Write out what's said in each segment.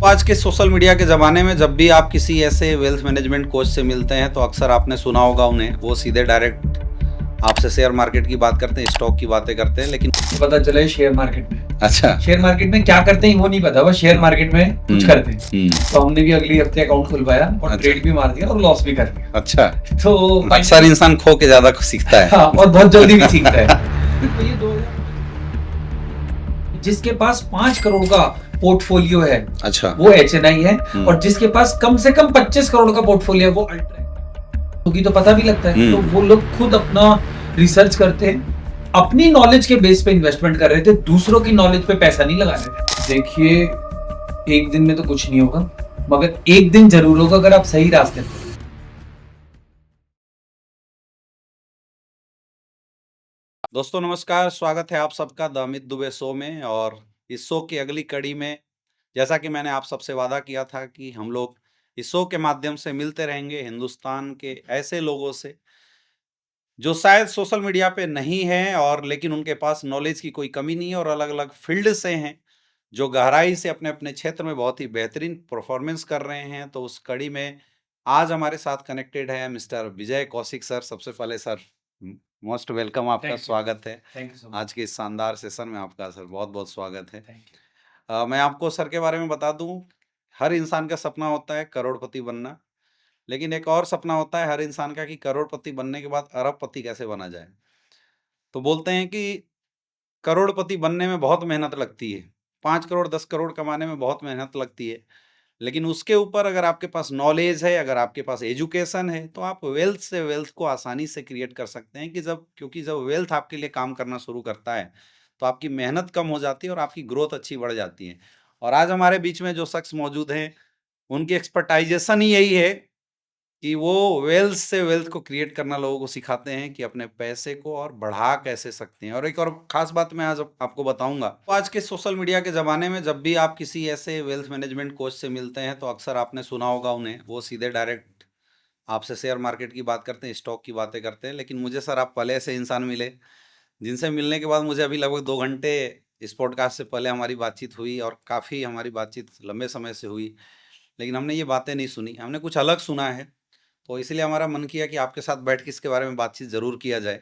तो आज के सोशल मीडिया के ज़माने में जब भी आप किसी ऐसे वेल्थ मैनेजमेंट कोच से मिलते हैं तो अक्सर आपने सुना होगा उन्हें, वो सीधे डायरेक्ट आपसे शेयर मार्केट की बात करते हैं, स्टॉक की बातें करते हैं, लेकिन पता चला है शेयर मार्केट में। अच्छा। शेयर मार्केट में क्या करते हैं वो नहीं पता, बस शेयर मार्केट में कुछ करते हैं। तो हमने भी अगले हफ्ते अकाउंट खुलवाया और अच्छा। ट्रेड भी मार दिया और लॉस भी कर दिया। अच्छा, तो अक्सर इंसान खो के ज़्यादा सीखता है। हाँ, और बहुत जल्दी भी सीखता है। तो ये 2000 जिसके पास 5 करोड़ का पोर्टफोलियो है, अच्छा। वो HNI है, और जिसके पास कम से कम 25 करोड़ का पोर्टफोलियो है वो अल्ट्रा है। क्योंकि तो पता भी लगता है, तो वो लोग खुद अपना रिसर्च करते हैं, अपनी नॉलेज के बेस पे इन्वेस्टमेंट कर रहे थे, दूसरों की नॉलेज पे पैसा नहीं लगा रहे थे। देखिए, एक दिन में तो कुछ नहीं होगा, मगर एक दिन जरूर होगा अगर आप सही रास्ते पे। दोस्तों नमस्कार, स्वागत है आप सबका द अमित दुबे शो में। और इस शो की अगली कड़ी में जैसा कि मैंने आप सबसे वादा किया था कि हम लोग इस शो के माध्यम से मिलते रहेंगे हिंदुस्तान के ऐसे लोगों से जो शायद सोशल मीडिया पे नहीं है, और लेकिन उनके पास नॉलेज की कोई कमी नहीं है और अलग-अलग फील्ड से हैं, जो गहराई से अपने-अपने क्षेत्र में बहुत ही बेहतरीन परफॉर्मेंस कर रहे हैं। तो उस कड़ी में आज हमारे साथ कनेक्टेड है मिस्टर विजय कौशिक सर। सबसे पहले सर मोस्ट वेलकम, आपका स्वागत है। Thank you so much. आज के इस शानदार सेशन में आपका सर बहुत-बहुत स्वागत है। Thank you. मैं आपको सर के बारे में बता दूँ, हर इंसान का सपना होता है करोड़पति बनना। लेकिन एक और सपना होता है हर इंसान का कि करोड़पति बनने के बाद अरबपति कैसे बना जाए। तो बोलते हैं कि करोड़पति बनने में बहुत मेहनत लगती है, 5 करोड़ 10 करोड़ कमाने में बहुत मेहनत लगती है, लेकिन उसके ऊपर अगर आपके पास नॉलेज है, अगर आपके पास एजुकेशन है, तो आप वेल्थ से वेल्थ को आसानी से क्रिएट कर सकते हैं। कि क्योंकि जब वेल्थ आपके लिए काम करना शुरू करता है, तो आपकी मेहनत कम हो जाती है और आपकी ग्रोथ अच्छी बढ़ जाती है। और आज हमारे बीच में जो शख्स मौजूद हैं, उनकी एक्सपर्टाइजेशन ही यही है कि वो वेल्थ से वेल्थ को क्रिएट करना लोगों को सिखाते हैं कि अपने पैसे को और बढ़ा कैसे सकते हैं। और एक और खास बात मैं आज आपको बताऊंगा, तो आज के सोशल मीडिया के ज़माने में जब भी आप किसी ऐसे वेल्थ मैनेजमेंट कोच से मिलते हैं तो अक्सर आपने सुना होगा उन्हें, वो सीधे डायरेक्ट आपसे शेयर मार्केट की बात करते हैं, स्टॉक की बातें करते हैं। लेकिन मुझे सर आप पहले ऐसे इंसान मिले जिनसे मिलने के बाद मुझे अभी लगभग 2 घंटे इस पॉडकास्ट से पहले हमारी बातचीत हुई, और काफ़ी हमारी बातचीत लंबे समय से हुई, लेकिन हमने ये बातें नहीं सुनी, हमने कुछ अलग सुना है। तो इसलिए हमारा मन किया कि आपके साथ बैठ के इसके बारे में बातचीत ज़रूर किया जाए।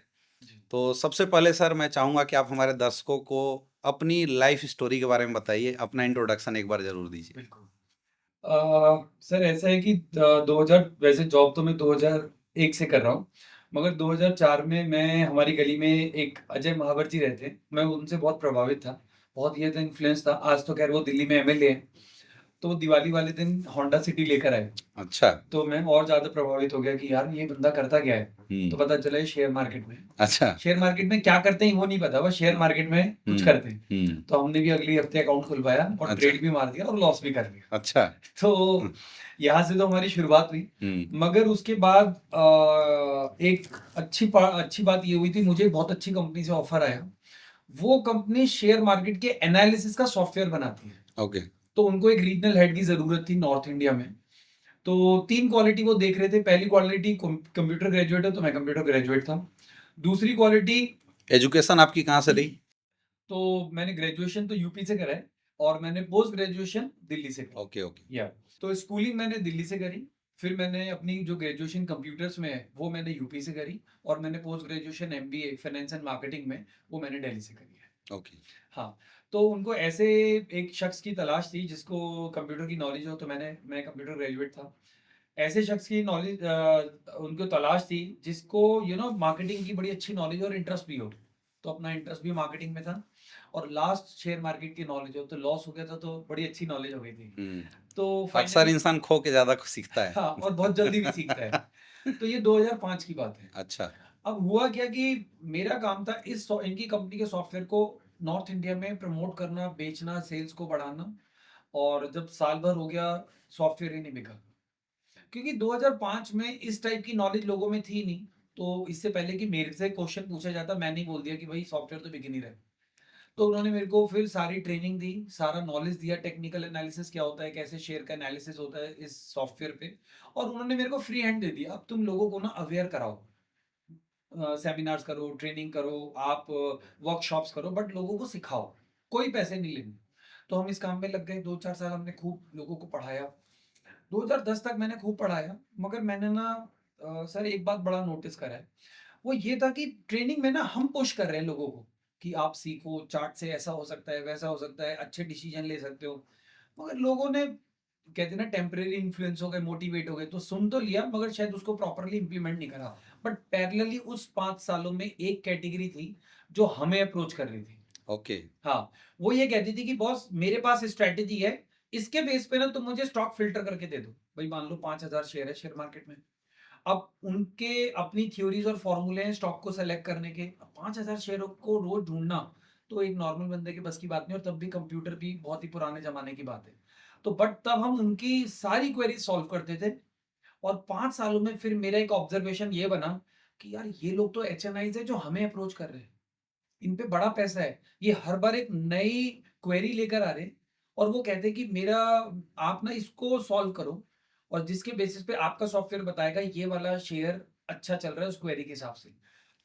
तो सबसे पहले सर मैं चाहूँगा कि आप हमारे दर्शकों को अपनी लाइफ स्टोरी के बारे में बताइए, अपना इंट्रोडक्शन एक बार ज़रूर दीजिए। बिल्कुल। सर ऐसा है कि 2000, वैसे जॉब तो मैं 2001 से कर रहा हूँ, मगर 2004 में मैं, हमारी गली में एक अजय महावर जी रहते हैं, मैं उनसे बहुत प्रभावित था, बहुत ये तो इन्फ्लुएंस था। आज तो खैर वो दिल्ली में MLA हैं। तो वो दिवाली वाले दिन होंडा सिटी लेकर आए, अच्छा। तो मैं और ज़्यादा प्रभावित हो गया कि यार ये बंदा करता क्या है? तो पता चला ये शेयर मार्केट में है। अच्छा। शेयर मार्केट में क्या करते हैं वो नहीं पता, बस शेयर मार्केट में कुछ करते हैं। तो हमने भी अगले हफ्ते अकाउंट खुलवाया और अच्छा। ट्रेड भी मार दिया और लॉस भी कर दिया। अच्छा। तो यहाँ से तो हमारी शुरुआत हुई। मगर उसके बाद एक अच्छी बात ये हुई थी, मुझे बहुत अच्छी कंपनी से ऑफर आया। वो कंपनी शेयर मार्केट के एनालिसिस का सॉफ्टवेयर बनाती है। ओके। तो उनको एक रीजनल हेड की जरूरत थी नॉर्थ इंडिया में। तो 3 क्वालिटी वो देख रहे थे। पहली क्वालिटी, कंप्यूटर ग्रेजुएट है, तो मैं कंप्यूटर ग्रेजुएट था। दूसरी क्वालिटी, एजुकेशन आपकी कहाँ से रही? तो मैंने ग्रेजुएशन तो यूपी से करा है और मैंने पोस्ट ग्रेजुएशन दिल्ली से करी। Okay, okay. या तो स्कूलिंग मैंने दिल्ली से करी, फिर मैंने अपनी जो ग्रेजुएशन कंप्यूटर्स में है वो मैंने यूपी से करी, और मैंने post graduation MBA finance and marketing में वो मैंने दिल्ली से करी है। ओके। हाँ, तो उनको ऐसे एक शख्स की तलाश थी जिसको कंप्यूटर की नॉलेज हो, तो मैं कंप्यूटर ग्रेजुएट था। ऐसे शख्स की नॉलेज उनको तलाश थी जिसको मार्केटिंग की बड़ी अच्छी नॉलेज और इंटरेस्ट भी हो। तो अपना इंटरेस्ट भी मार्केटिंग में था, और लास्ट शेयर मार्केट की नॉलेज हो, तो लॉस हो गया था, तो बड़ी अच्छी नॉलेज हो गई थी। तो अक्सर फाइनली, इंसान खो के ज़्यादा सीखता है। हाँ, और बहुत जल्दी भी सीखता है। तो ये 2005 की बात है। अच्छा। अब हुआ क्या कि मेरा काम था इनकी कंपनी के सॉफ्टवेयर को नॉर्थ इंडिया में प्रमोट करना, बेचना, सेल्स को बढ़ाना। और जब साल भर हो गया, सॉफ्टवेयर ही नहीं बिका, क्योंकि 2005 में इस टाइप की नॉलेज लोगों में थी नहीं। तो इससे पहले कि मेरे से क्वेश्चन पूछा जाता, मैंने ही बोल दिया कि भाई सॉफ्टवेयर तो बिक ही नहीं रहा है। तो उन्होंने मेरे को फिर सारी ट्रेनिंग दी, सारा नॉलेज दिया, टेक्निकल एनालिसिस क्या होता है, कैसे शेयर का एनालिसिस होता है इस सॉफ्टवेयर पे। और उन्होंने मेरे को फ्री हैंड दे दिया, अब तुम लोगों को ना अवेयर कराओ, सेमिनार्स करो, ट्रेनिंग करो, आप वर्कशॉप्स करो, बट लोगों को सिखाओ, कोई पैसे नहीं लेंगे। तो हम इस काम में लग गए, 2-4 साल हमने खूब लोगों को पढ़ाया। 2010 तक मैंने खूब पढ़ाया, मगर मैंने ना सर एक बात बड़ा नोटिस करा है, वो ये था कि ट्रेनिंग में ना हम पुश कर रहे हैं लोगों को कि आप सीखो, चार्ट से ऐसा हो सकता है, वैसा हो सकता है, अच्छे डिसीजन ले सकते हो। मगर लोगों ने कहते हैं ना टेम्परेरी इन्फ्लुएंस हो गए, मोटिवेट हो गए, तो सुन तो लिया मगर शायद उसको प्रॉपर्ली इम्प्लीमेंट नहीं करा। बट पैरेलली उस 5 सालों में एक कैटेगरी थी जो हमें अप्रोच कर रही थी। ओके। हाँ, वो ये कहती थी कि बॉस मेरे पास स्ट्रैटेजी है, इसके बेस पे ना तुम मुझे स्टॉक फ़िल्टर करके दे दो। भई मान लो 5000 शेयर है शेयर मार्केट में। अब उनके अपनी थ्योरीज़ और फ़ॉर्मूले हैं स्टॉक को सेलेक्ट करने के। अब 5000 शेयरों को रोज़ ढूँढना, तो एक नॉर्मल बंदे के बस की बात नहीं और तब भी कंप्यूटर भी बहुत ही पुराने ज़माने की बात है। तो बट तब हम उनकी सारी क्वेरीज़ सॉल्व करते थे और 5 सालों में फिर मेरा एक ऑब्ज़र्वेशन ये बना कि यार ये लोग तो एचएनआईज़ हैं जो हमें अप्रोच कर रहे हैं। इन पे बड़ा पैसा है। ये हर बार एक नई क्वेरी लेकर आ रहे हैं और वो कहते हैं कि मेरा आप ना इसको सॉल्व करो और जिसके बेसिस पे आपका सॉफ्टवेयर बताएगा ये वाला शेयर अच्छा चल रहा है उस क्वेरी के हिसाब से।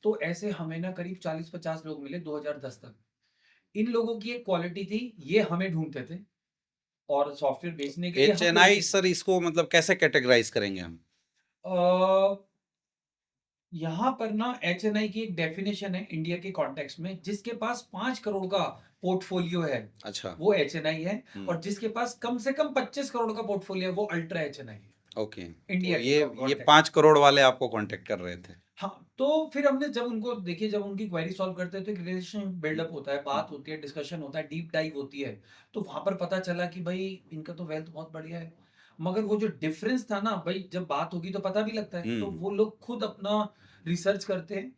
तो ऐसे हमें ना करीब 40-50 लोग मिले 2010 तक। इन लोगों की एक क्वालिटी थी, ये हमें ढूँढते थे और सॉफ्टवेयर तो बेचने के लिए हम लोगों एचएनआई के सर इसको मतलब कैसे कैटेगराइज़ करेंगे हम? अ, यहाँ पर ना एचएनआई की एक डेफिनेशन है इंडिया के कॉन्टेक्स्ट में, जिसके पास 5 करोड़ का पोर्टफोलियो है, अच्छा। वो एचएनआई है हुँ, और जिसके पास कम से कम 25 करोड़ का पोर्टफोलियो है, वो अल्ट्रा एचएनआई है, ओके। तो इंडिया के ये कॉन्टेक्स्ट। 5 करोड़ वाले आपको कॉन्टैक्ट कर रहे थे। हाँ, तो फिर हमने जब उनको देखिए जब उनकी क्वेरी सॉल्व करते हैं तो एक रिलेशन हुँ, बिल्डअप होता है, हुँ, बात होती है, डिस्कशन होता है, डीप डाइव होती है। तो वहाँ पर पता चला कि भई इनका तो वेल्थ बहुत बढ़िया है। मगर वो जो डिफरेंस था ना भई जब बात होगी तो पता भी लगता है। तो हुँ, वो लोग खुद अपना रिसर्च करते हैं।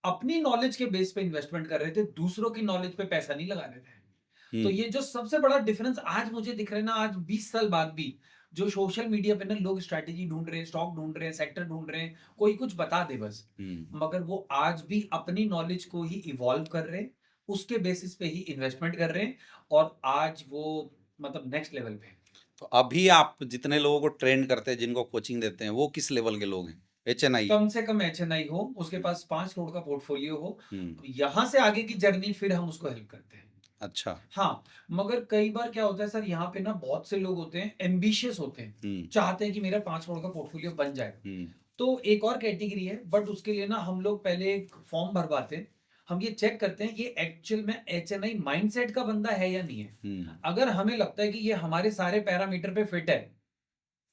अपनी नॉलेज के बेस पे इन्वेस्टमेंट कर रहे थे, दूसरों की नॉलेज पे पैसा नहीं लगा रहे थे। तो हुँ, ये जो सबसे बड़ा डिफरेंस आज मुझे दिख रहा है ना आज 20 साल बाद भी, जो सोशल मीडिया पे ना लोग स्ट्रैटेजी ढूँढ रहे हैं, स्टॉक ढूँढ रहे हैं, सेक्टर ढूँढ रहे हैं, कोई कुछ बता दे बस। हुँ। मगर वो आज भी अपनी नॉलेज को ही इवॉल्व कर रहे हैं, उसके बेसिस पे ही इन्वेस्टमेंट कर रहे हैं और आज वो मतलब नेक्स्ट लेवल पे हैं। तो अभी आप जितने लोगों को ट्रेन करते हैं, जिनको कोचिंग देते हैं, वो किस लेवल के लोग हैं? एचएनआई? कम से कम एचएनआई हो, उसके पास 5 करोड़ का पोर्टफोलियो हो, हुँ, यहाँ से आगे की जर्नी फिर हम उसको हेल्प करते हैं। अच्छा। हाँ, मगर कई बार क्या होता है सर यहाँ पे ना बहुत से लोग होते हैं, एम्बिशियस होते हैं, हुँ, चाहते हैं कि मेरा 5 करोड़ का पोर्टफोलियो बन जाए। हुँ, तो एक और कैटेगरी है बट उसके लिए ना हम लोग पहले एक फॉर्म भरवाते हैं। हम ये चेक करते हैं ये एक्चुअल में एचएनआई माइंडसेट का बंदा है या नहीं है। हुँ, अगर हमें लगता है कि ये हमारे सारे पैरामीटर पे फिट है,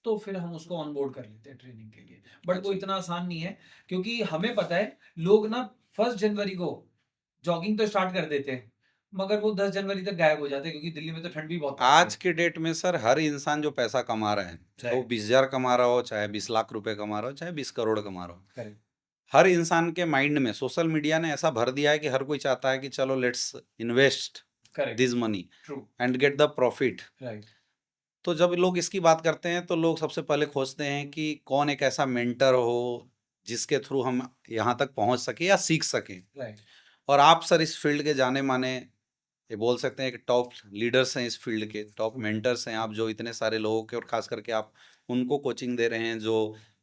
तो फिर हम उसको ऑन बोर्ड कर लेते हैं ट्रेनिंग के लिए। बट वो अच्छा। इतना आसान नहीं है क्योंकि हमें पता है लोग ना 1 जनवरी को जॉगिंग तो स्टार्ट कर देते हैं, मगर वो 10 जनवरी तक गायब हो जाते हैं क्योंकि दिल्ली में तो ठंड भी बहुत पड़ती आज है। के डेट में सर हर इंसान जो पैसा कमा रहा है, चाहे वो राइट, 20,000 कमा रहा हो, चाहे 20 लाख रुपए कमा रहा हो, चाहे 20 करोड़ कमा रहा हो। करेक्ट, हर इंसान के माइंड में सोशल मीडिया ने ऐसा भर दिया है कि हर कोई चाहता है कि चलो let's invest correct, this money true, and get the profit. Right, तो जब लोग इसकी बात करते हैं तो लोग सबसे पहले खोजते हैं कि कौन एक ऐसा मेंटर हो, जिसके थ्रू हम यहाँ तक पहुँच सकें या सीख सकें। राइट, और आप सर इस फील्ड के जाने-माने ये बोल सकते हैं कि टॉप लीडर्स हैं इस फील्ड के, टॉप मेंटर्स हैं आप जो इतने सारे लोगों के और ख़ास करके आप उनको कोचिंग दे रहे हैं जो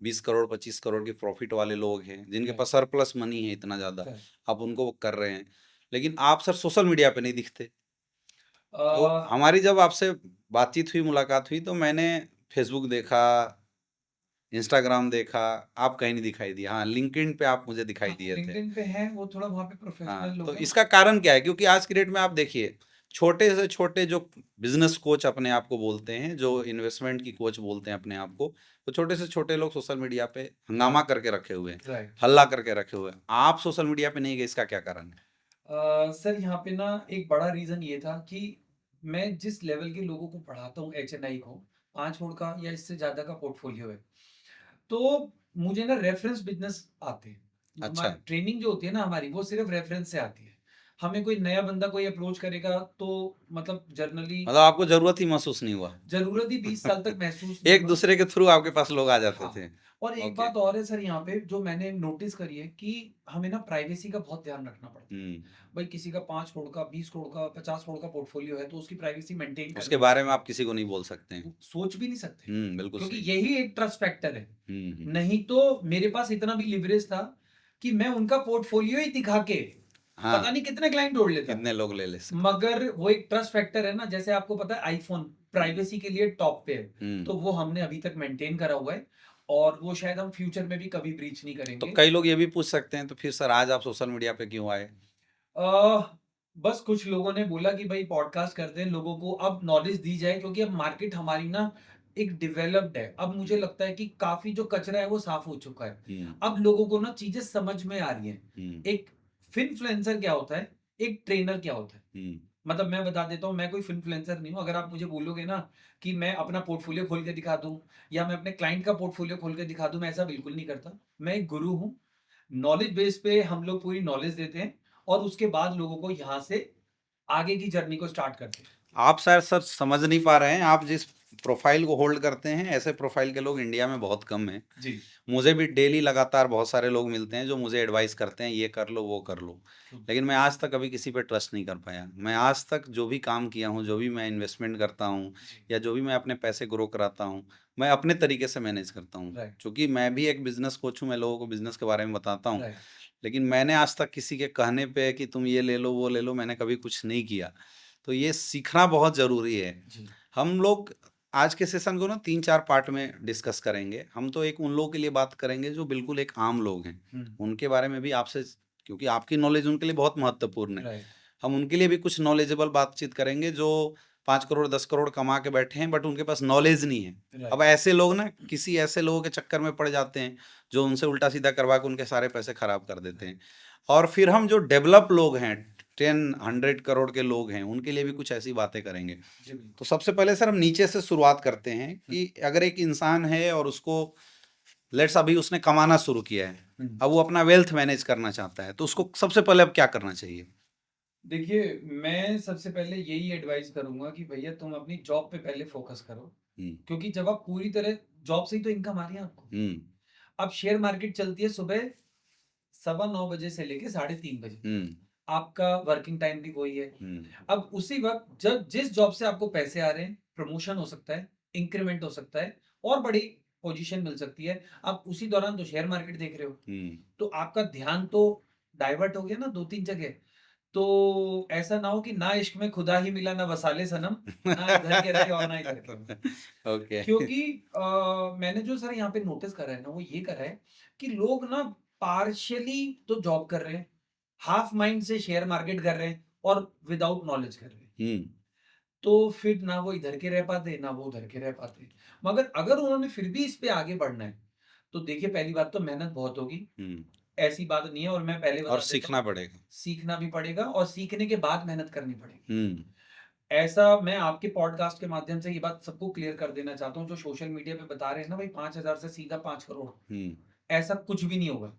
20 करोड़ 25 करोड़ की प्रॉफ़िट वाले लोग हैं, जिनके राइट, पास सरप्लस मनी है इतना ज़्यादा, करेक्ट। आप उनको वो कर रहे हैं। लेकिन आप सर सोशल मीडिया पे नहीं दिखते। तो अ, हमारी जब आपसे बातचीत हुई, मुलाकात हुई तो मैंने फ़ेसबुक देखा, इंस्टाग्राम देखा, आप कहीं नहीं दिखाई दिए। हाँ, लिंक्डइन पे आप मुझे दिखाई हाँ, दिए थे। लिंक्डइन पे है, वो थोड़ा वहाँ पे हाँ, प्रोफ़ेशनल तो लोग हैं। इसका कारण क्या है? क्योंकि आज की डेट में आप देखिए, छोटे से छोटे जो बिज़नेस कोच अपने आप को बोलते हैं, जो इन्वेस्टमेंट की कोच बोलते हैं अपने आप को, वो छोटे से छोटे लोग सोशल मीडिया पे हंगामा करके रखे हुए हैं, राइट। हल्ला करके रखे हुए हैं। आप सोशल मीडिया पे नहीं गए, इसका क्या कारण है? सर यहाँ पे ना एक बड़ा रीज़न ये था कि मैं जिस लेवल के लोगों को पढ़ाता हूँ एचएनआई को, 5 करोड़ का या इससे ज़्यादा का पोर्टफोलियो है। तो मुझे ना रेफ़रेंस बिज़नेस आते हैं। अच्छा, ट्रेनिंग जो होती है ना हमारी वो सिर्फ़ रेफ़रेंस से आती है। हमें कोई नया बंदा कोई अप्रोच करेगा तो मतलब जनरली मतलब आपको ज़रूरत ही महसूस नहीं हुआ। ज़रूरत ही 20 साल तक महसूस नहीं एक हुआ। दूसरे के थ्रू आपके पास लोग आ जाते हाँ, थे। और एक ओके। बात और है सर यहाँ पे जो मैंने नोटिस करी है कि हमें ना प्राइवेसी का बहुत ध्यान रखना पड़ता है। हुँ, भाई किसी का 5 करोड़ का, 20 करोड़ का, 50 करोड़ का पोर्टफोलियो है तो उसकी प्राइवेसी मेंटेन उसके करनी बारे में पड़ती है। आप किसी को नहीं बोल सकते हैं। वो सोच भी नहीं सकते बिल्कुल क्योंकि सही। यही एक ट्रस्ट फैक्टर है। हुँ, हुँ। नहीं तो मेरे पास इतना भी लिवरेज था कि मैं उनका पोर्टफोलियो ही दिखा के हाँ, पता नहीं कितने क्लाइंट ढूँढ लेता। कितने लोग ले ले सकते। मगर वो एक ट्रस्ट फैक्टर है ना, जैसे आपको पता है आईफ़ोन प्राइवेसी के लिए टॉप पे है, तो हुँ, वो हमने अभी तक मेंटेन करा हुआ है और वो शायद हम फ्यूचर में भी कभी ब्रीच नहीं तो करेंगे। कई लोग ये भी पूछ सकते हैं, तो फिर सर आज आप सोशल मीडिया पे क्यों आए? बस कुछ लोगों ने बोला कि भाई पॉडकास्ट करते हैं, लोगों को अब नॉलेज दी जाए क्योंकि अब मार्केट हमारी ना एक डेवलप्ड है। अब मुझे लगता है कि काफ़ी जो कचरा है वो साफ़ हो चुका है। हुँ, अब लोगों को ना चीज़ें समझ में आ रही हैं। हुँ, एक फिनफ्लुएंसर क्या होता है? एक ट्रेनर क्या होता है? हुँ, मतलब मैं बता देता हूँ, मैं कोई फिनफ्लुएंसर नहीं हूँ। अगर आप मुझे बोलोगे ना कि मैं अपना पोर्टफोलियो खोल के दिखा दूँ या मैं अपने क्लाइंट का पोर्टफोलियो खोल के दिखा दूँ, मैं ऐसा बिल्कुल नहीं करता। मैं एक गुरु हूँ। नॉलेज बेस पे हम लोग पूरी नॉलेज देते हैं और उसके बाद लोगों को यहाँ से आगे की जर्नी को स्टार्ट करते हैं। आप शायद सर समझ नहीं पा रहे हैं, आप जिस प्रोफ़ाइल को होल्ड करते हैं, ऐसे प्रोफ़ाइल के लोग इंडिया में बहुत कम हैं। जी, मुझे भी डेली लगातार बहुत सारे लोग मिलते हैं जो मुझे एडवाइस करते हैं, ये कर लो, वो कर लो। ट्रू, लेकिन मैं आज तक कभी किसी पे ट्रस्ट नहीं कर पाया। मैं आज तक जो भी काम किया हूँ, जो भी मैं इन्वेस्टमेंट करता हूँ जी, या जो भी मैं अपने पैसे ग्रो कराता हूँ, मैं अपने तरीके से मैनेज करता हूँ। राइट, चूँकि मैं भी एक बिज़नेस कोच हूँ, मैं लोगों को बिज़नेस के बारे में बताता हूँ। राइट, लेकिन मैंने आज तक किसी के कहने पे कि तुम ये ले लो, वो ले लो, मैंने कभी कुछ नहीं किया। तो ये सीखना बहुत ज़रूरी है। जी, हम लोग आज के सेशन को ना 3-4 पार्ट में डिस्कस करेंगे। हम तो एक उन लोगों के लिए बात करेंगे जो बिल्कुल एक आम लोग हैं। हुँ, उनके बारे में भी आपसे क्योंकि आपकी नॉलेज उनके लिए बहुत महत्वपूर्ण है। राइट, हम उनके लिए भी कुछ नॉलेजेबल बातचीत करेंगे जो 5 करोड़ 10 करोड़ कमा के बैठे हैं बट उनके पास नॉलेज नहीं है। अब राइट, ऐसे लोग ना किसी ऐसे लोगों के चक्कर में पड़ जाते हैं जो उनसे उल्टा-सीधा करवा के उनके सारे पैसे खराब कर देते राइट, हैं। और फिर हम जो डेवलप लोग हैं 10, 100 करोड़ के लोग हैं, उनके लिए भी कुछ ऐसी बातें करेंगे। जी, बिल्कुल, तो सबसे पहले सर हम नीचे से शुरुआत करते हैं हुँ, कि अगर एक इंसान है और उसको लेट्स अभी उसने कमाना शुरू किया है। हुँ। अब वो अपना वेल्थ मैनेज करना चाहता है, तो उसको सबसे पहले अब क्या करना चाहिए? देखिए, मैं सबसे पहले यही एडवाइस करूँगा कि भैया तुम अपनी जॉब पे पहले फ़ोकस करो, हुँ, क्योंकि जब आप पूरी तरह जॉब से ही तो इनकम आ रही है आपको। हुँ, अब शेयर मार्केट चलती है सुबह सवा 9 बजे से लेके साढ़े 3 बजे। हुँ, आपका वर्किंग टाइम भी वही है। हुँ, अब उसी वक़्त जब जिस जॉब से आपको पैसे आ रहे हैं, प्रमोशन हो सकता है, इंक्रीमेंट हो सकता है और बड़ी पोज़ीशन मिल सकती है। आप उसी दौरान तो शेयर मार्केट देख रहे हो, हुँ, तो आपका ध्यान तो डाइवर्ट हो गया ना 2-3 जगह। तो ऐसा ना हो कि ना इश्क में खुदा ही मिला ना वसाले सनम, ना इधर के रहे और ना इधर के रहे। ओके। क्योंकि मैंने जो सर यहाँ पे नोटिस करा है ना, वो ये करा है कि लोग ना पार्शियली तो जॉब कर रहे हैं, हाफ माइंड से शेयर मार्केट कर रहे हैं और विदाउट नॉलेज कर रहे हैं। हुँ, तो फिर ना वो इधर के रह पाते, ना वो उधर के रह पाते। मगर अगर उन्होंने फिर भी इस पे आगे बढ़ना है, तो देखिए पहली बात तो मेहनत बहुत होगी, हुँ, ऐसी बात नहीं है और मैं पहले और बता देता हूँ, सीखना पड़ेगा। सीखना भी पड़ेगा और सीखने के बाद मेहनत करनी पड़ेगी। हुँ, ऐसा मैं आपके पॉडकास्ट के माध्यम से ये बात सबको क्लियर कर देना चाहता हूँ, जो सोशल मीडिया पे बता रहे हैं ना भाई 5,000 से सीधा 5 करोड़, हुँ, ऐसा कुछ भी नहीं होगा।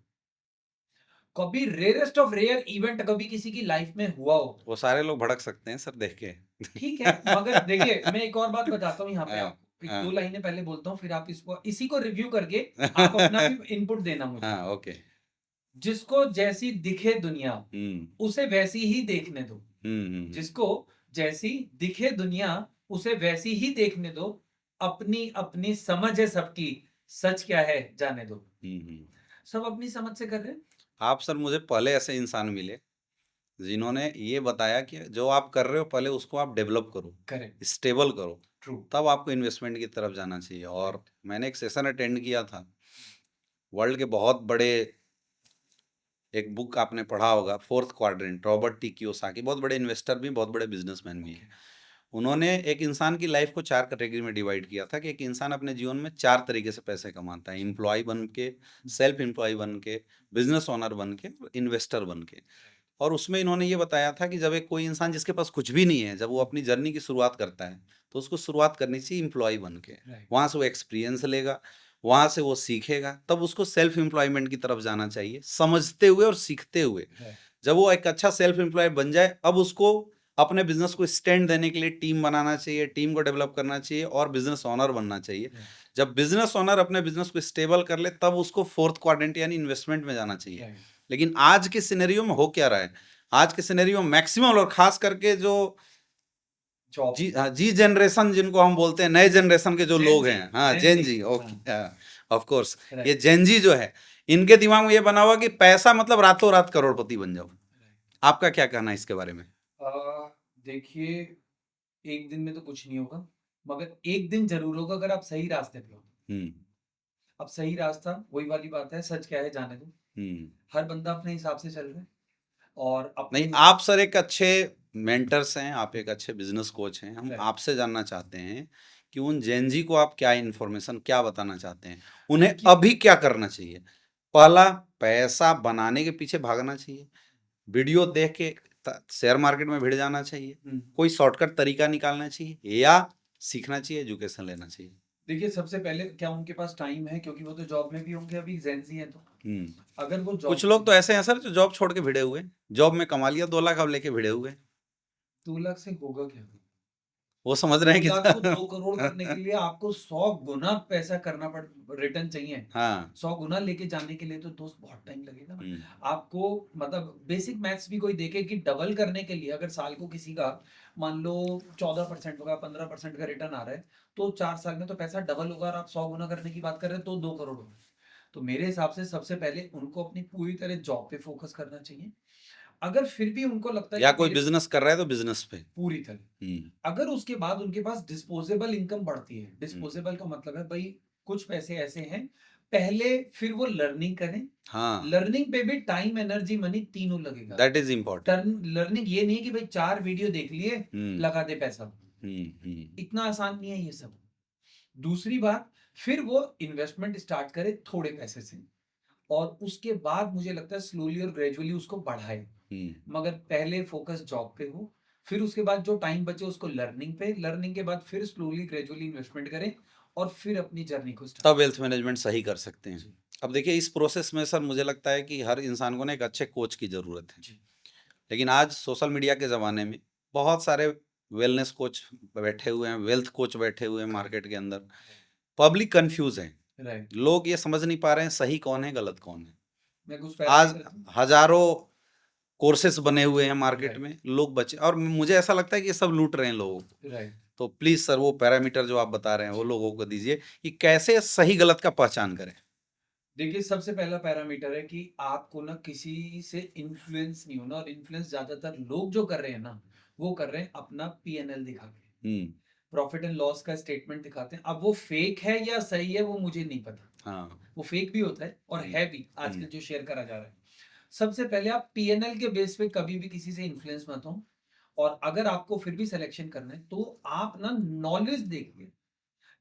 कभी रेयरेस्ट ऑफ रेयर इवेंट कभी किसी की लाइफ में हुआ हो, वो सारे लोग भड़क सकते हैं सर देख के। ठीक है, मगर देखिए मैं एक और बात बताता हूँ यहाँ पे हाँ, आपको, एक 2 हाँ। लाइनें पहले बोलता हूँ फिर आप इसको इसी को रिव्यू करके आप अपना भी इनपुट देना मुझे। हाँ, ओके। जिसको जैसी दिखे दुनिया, हुँ, उसे वैसी ही देखने दो। हुँ, हुँ, हुँ, जिसको जैसी दिखे दुनिया, उसे वैसी ही देखने दो। अपनी-अपनी समझ है सबकी, सच क्या है जाने दो। हुँ, हुँ। सब अपनी समझ से कर रहे हैं। आप सर मुझे पहले ऐसे इंसान मिले जिन्होंने ये बताया कि जो आप कर रहे हो पहले उसको आप डेवलप करो, करेक्ट, स्टेबल करो, ट्रू, तब आपको इन्वेस्टमेंट की तरफ जाना चाहिए। और राइट, मैंने एक सेशन अटेंड किया था, वर्ल्ड के बहुत बड़े एक बुक आपने पढ़ा होगा fourth quadrant Robert T Kiyosaki बहुत बड़े इन्वेस्टर भी बहुत बड़े बिजनेसमैन भी हैं। ओके, उन्होंने एक इंसान की लाइफ को 4 कैटेगरी में डिवाइड किया था कि एक इंसान अपने जीवन में 4 तरीके से पैसे कमाता है, एम्प्लॉय बन के, सेल्फ एम्प्लॉय बन के, बिजनेस ओनर बन के, इन्वेस्टर बन के। और उसमें इन्होंने ये बताया था कि जब एक कोई इंसान जिसके पास कुछ भी नहीं है, जब वो अपनी जर्नी की शुरुआत करता है, तो उसको शुरुआत करनी चाहिए एम्प्लॉय बन के। राइट, वहाँ से वो एक्सपीरियंस लेगा, वहाँ से वो सीखेगा, तब उसको सेल्फ एम्प्लॉयमेंट की तरफ जाना चाहिए, समझते हुए और सीखते हुए। राइट, जब वो एक अच्छा सेल्फ एम्प्लॉय बन जाए, अब उसको अपने बिज़नेस को स्टैंड देने के लिए टीम बनाना चाहिए, टीम को डेवलप करना चाहिए और बिज़नेस ओनर बनना चाहिए। राइट, जब बिज़नेस ओनर अपने बिज़नेस को स्टेबल कर ले, तब उसको फोर्थ क्वाड्रेंट यानी इन्वेस्टमेंट में जाना चाहिए। राइट, लेकिन आज के सिनेरियो में हो क्या रहा है? आज के सिनेरियो में मैक्सिमम और खास करके जो जॉब, जी जनरेशन जिनको हम बोलते हैं, नए जनरेशन के जो जेन लोग ज़ी, हैं, हाँ, जेन जेन ज़ी, जी, हाँ, ओके, ऑफ कोर्स, ये राइट, जेन जी जो है, इनके दिमाग में ये बना हुआ कि पैसा मतलब रातों रात करोड़पति बन जाओ। आपका क्या कहना है इसके बारे में? देखिए, एक दिन में तो कुछ नहीं होगा, मगर एक दिन ज़रूर होगा अगर आप सही रास्ते पे हो। हुँ, अब सही रास्ता वही वाली बात है, सच क्या है जाने दो। हुँ। हर बंदा अपने हिसाब से चल रहा है और नहीं, अपने आप सर एक अच्छे मेंटर्स हैं, आप एक अच्छे बिज़नेस कोच हैं। हम राइट, आपसे जानना चाहते हैं कि उन जेन ज़ी को आप क्या इन्फॉर्मेशन क्या बताना चाहते हैं? उन्हें देखिए अभी क्या करना चाहिए? पहला, पैसा बनाने के पीछे भागना चाहिए, वीडियो देख के शेयर मार्केट में भिड़ जाना चाहिए, हुँ। कोई शॉर्टकट तरीका निकालना चाहिए या सीखना चाहिए, एजुकेशन लेना चाहिए? देखिए, सबसे पहले क्या उनके पास टाइम है क्योंकि वो तो जॉब में भी होंगे अभी ज़ेन ज़ी हैं तो। हुँ। अगर वो कुछ जॉब लोग तो ऐसे हैं सर जो जॉब छोड़ के भिड़े हुए हैं। जॉब में कमा लिया 2 लाख अब लेके भिड़े हुए हैं। 2 लाख से होगा क्या? वो समझ रहे 2 हैं लाख को कि 2 करोड़ करने के लिए आपको 100 गुना पैसा करना पड़ रिटर्न चाहिए। हाँ। 100 गुना लेके जाने के लिए तो दोस्त बहुत टाइम लगेगा ना। हुँ, आपको मतलब बेसिक मैथ्स भी कोई देखे कि डबल करने के लिए अगर साल को किसी का मान लो 14% होगा, 15% का रिटर्न आ रहा है, तो 4 साल में तो पैसा डबल होगा और आप 100 गुना करने की बात कर रहे हैं तो 2 करोड़ होगा। तो मेरे हिसाब से सबसे पहले उनको अपनी पूरी तरह जॉब पे फोकस करना चाहिए। अगर फिर भी उनको लगता है या कि कोई मेरे बिज़नेस कर रहा है तो बिज़नेस पे। पूरी तरह हुँ, अगर उसके बाद उनके पास डिस्पोजेबल इनकम बढ़ती है, हुँ। डिस्पोजेबल का मतलब है भाई कुछ पैसे ऐसे हैं, पहले फिर वो लर्निंग करें, हाँ, लर्निंग पे भी टाइम, एनर्जी, मनी तीनों लगेगा। That is important. Turn learning ये नहीं है कि भाई 4 वीडियो देख लिए, हुँ, लगा दे पैसा। हुँ, हुँ। इतना आसान नहीं है ये सब। दूसरी बात, फिर वो इन्वेस्टमेंट स्टार्ट करे थोड़े पैसे से और उसके बाद मुझे लगता है स्लोली और ग्रेजुअली उसको बढ़ाए। हुँ। मगर पहले फोकस जॉब पे हो, फिर उसके बाद जो टाइम बचे उसको लर्निंग पे, लर्निंग के बाद फिर स्लोली ग्रेजुअली इन्वेस्टमेंट करें और फिर अपनी जर्नी को स्टार्ट तब वेल्थ मैनेजमेंट सही कर सकते हैं। जी, अब देखिए इस प्रोसेस में सर मुझे लगता है कि हर इंसान को ना एक अच्छे कोच की ज़रूरत है। जी, लेकिन आज सोशल मीडिया के ज़माने में बहुत सारे वेलनेस कोच बैठे हुए हैं, वेल्थ कोच बैठे हुए हैं करेक्ट, मार्केट के अंदर। पब्लिक कन्फ्यूज़ है। राइट। लोग ये समझ नहीं पा रहे हैं सही कौन है, गलत कौन है। मैं कुछ आज पैरामीटर दूँ? हज़ारों कोर्सेज़ बने हुए हैं मार्केट राइट, में, लोग बचे और मुझे ऐसा लगता है कि ये सब लूट रहे हैं लोगों को। राइट। तो प्लीज़ सर वो पैरामीटर जो आप बता रहे हैं वो लोगों को दीजिए कि कैसे सही गलत का पहचान करें? देखिए, सबसे पहला पैरामीटर है कि आपको ना किसी से इन्फ्लुएंस नहीं होना और इन्फ्लुएंस ज़्यादातर लोग जो कर रहे हैं ना, वो कर रहे हैं अपना पीएनएल दिखा के। हुँ, प्रॉफिट एंड लॉस का स्टेटमेंट दिखाते हैं। अब वो फेक है या सही है वो मुझे नहीं पता। हाँ। वो फेक भी होता है और हुँ, है भी हुँ, आजकल जो शेयर करा जा रहा है। सबसे पहले आप पीएनएल के बेस पे कभी भी किसी से इन्फ्लुएंस मत हो और अगर आपको फिर भी सिलेक्शन करना है तो आप ना नॉलेज देखिए।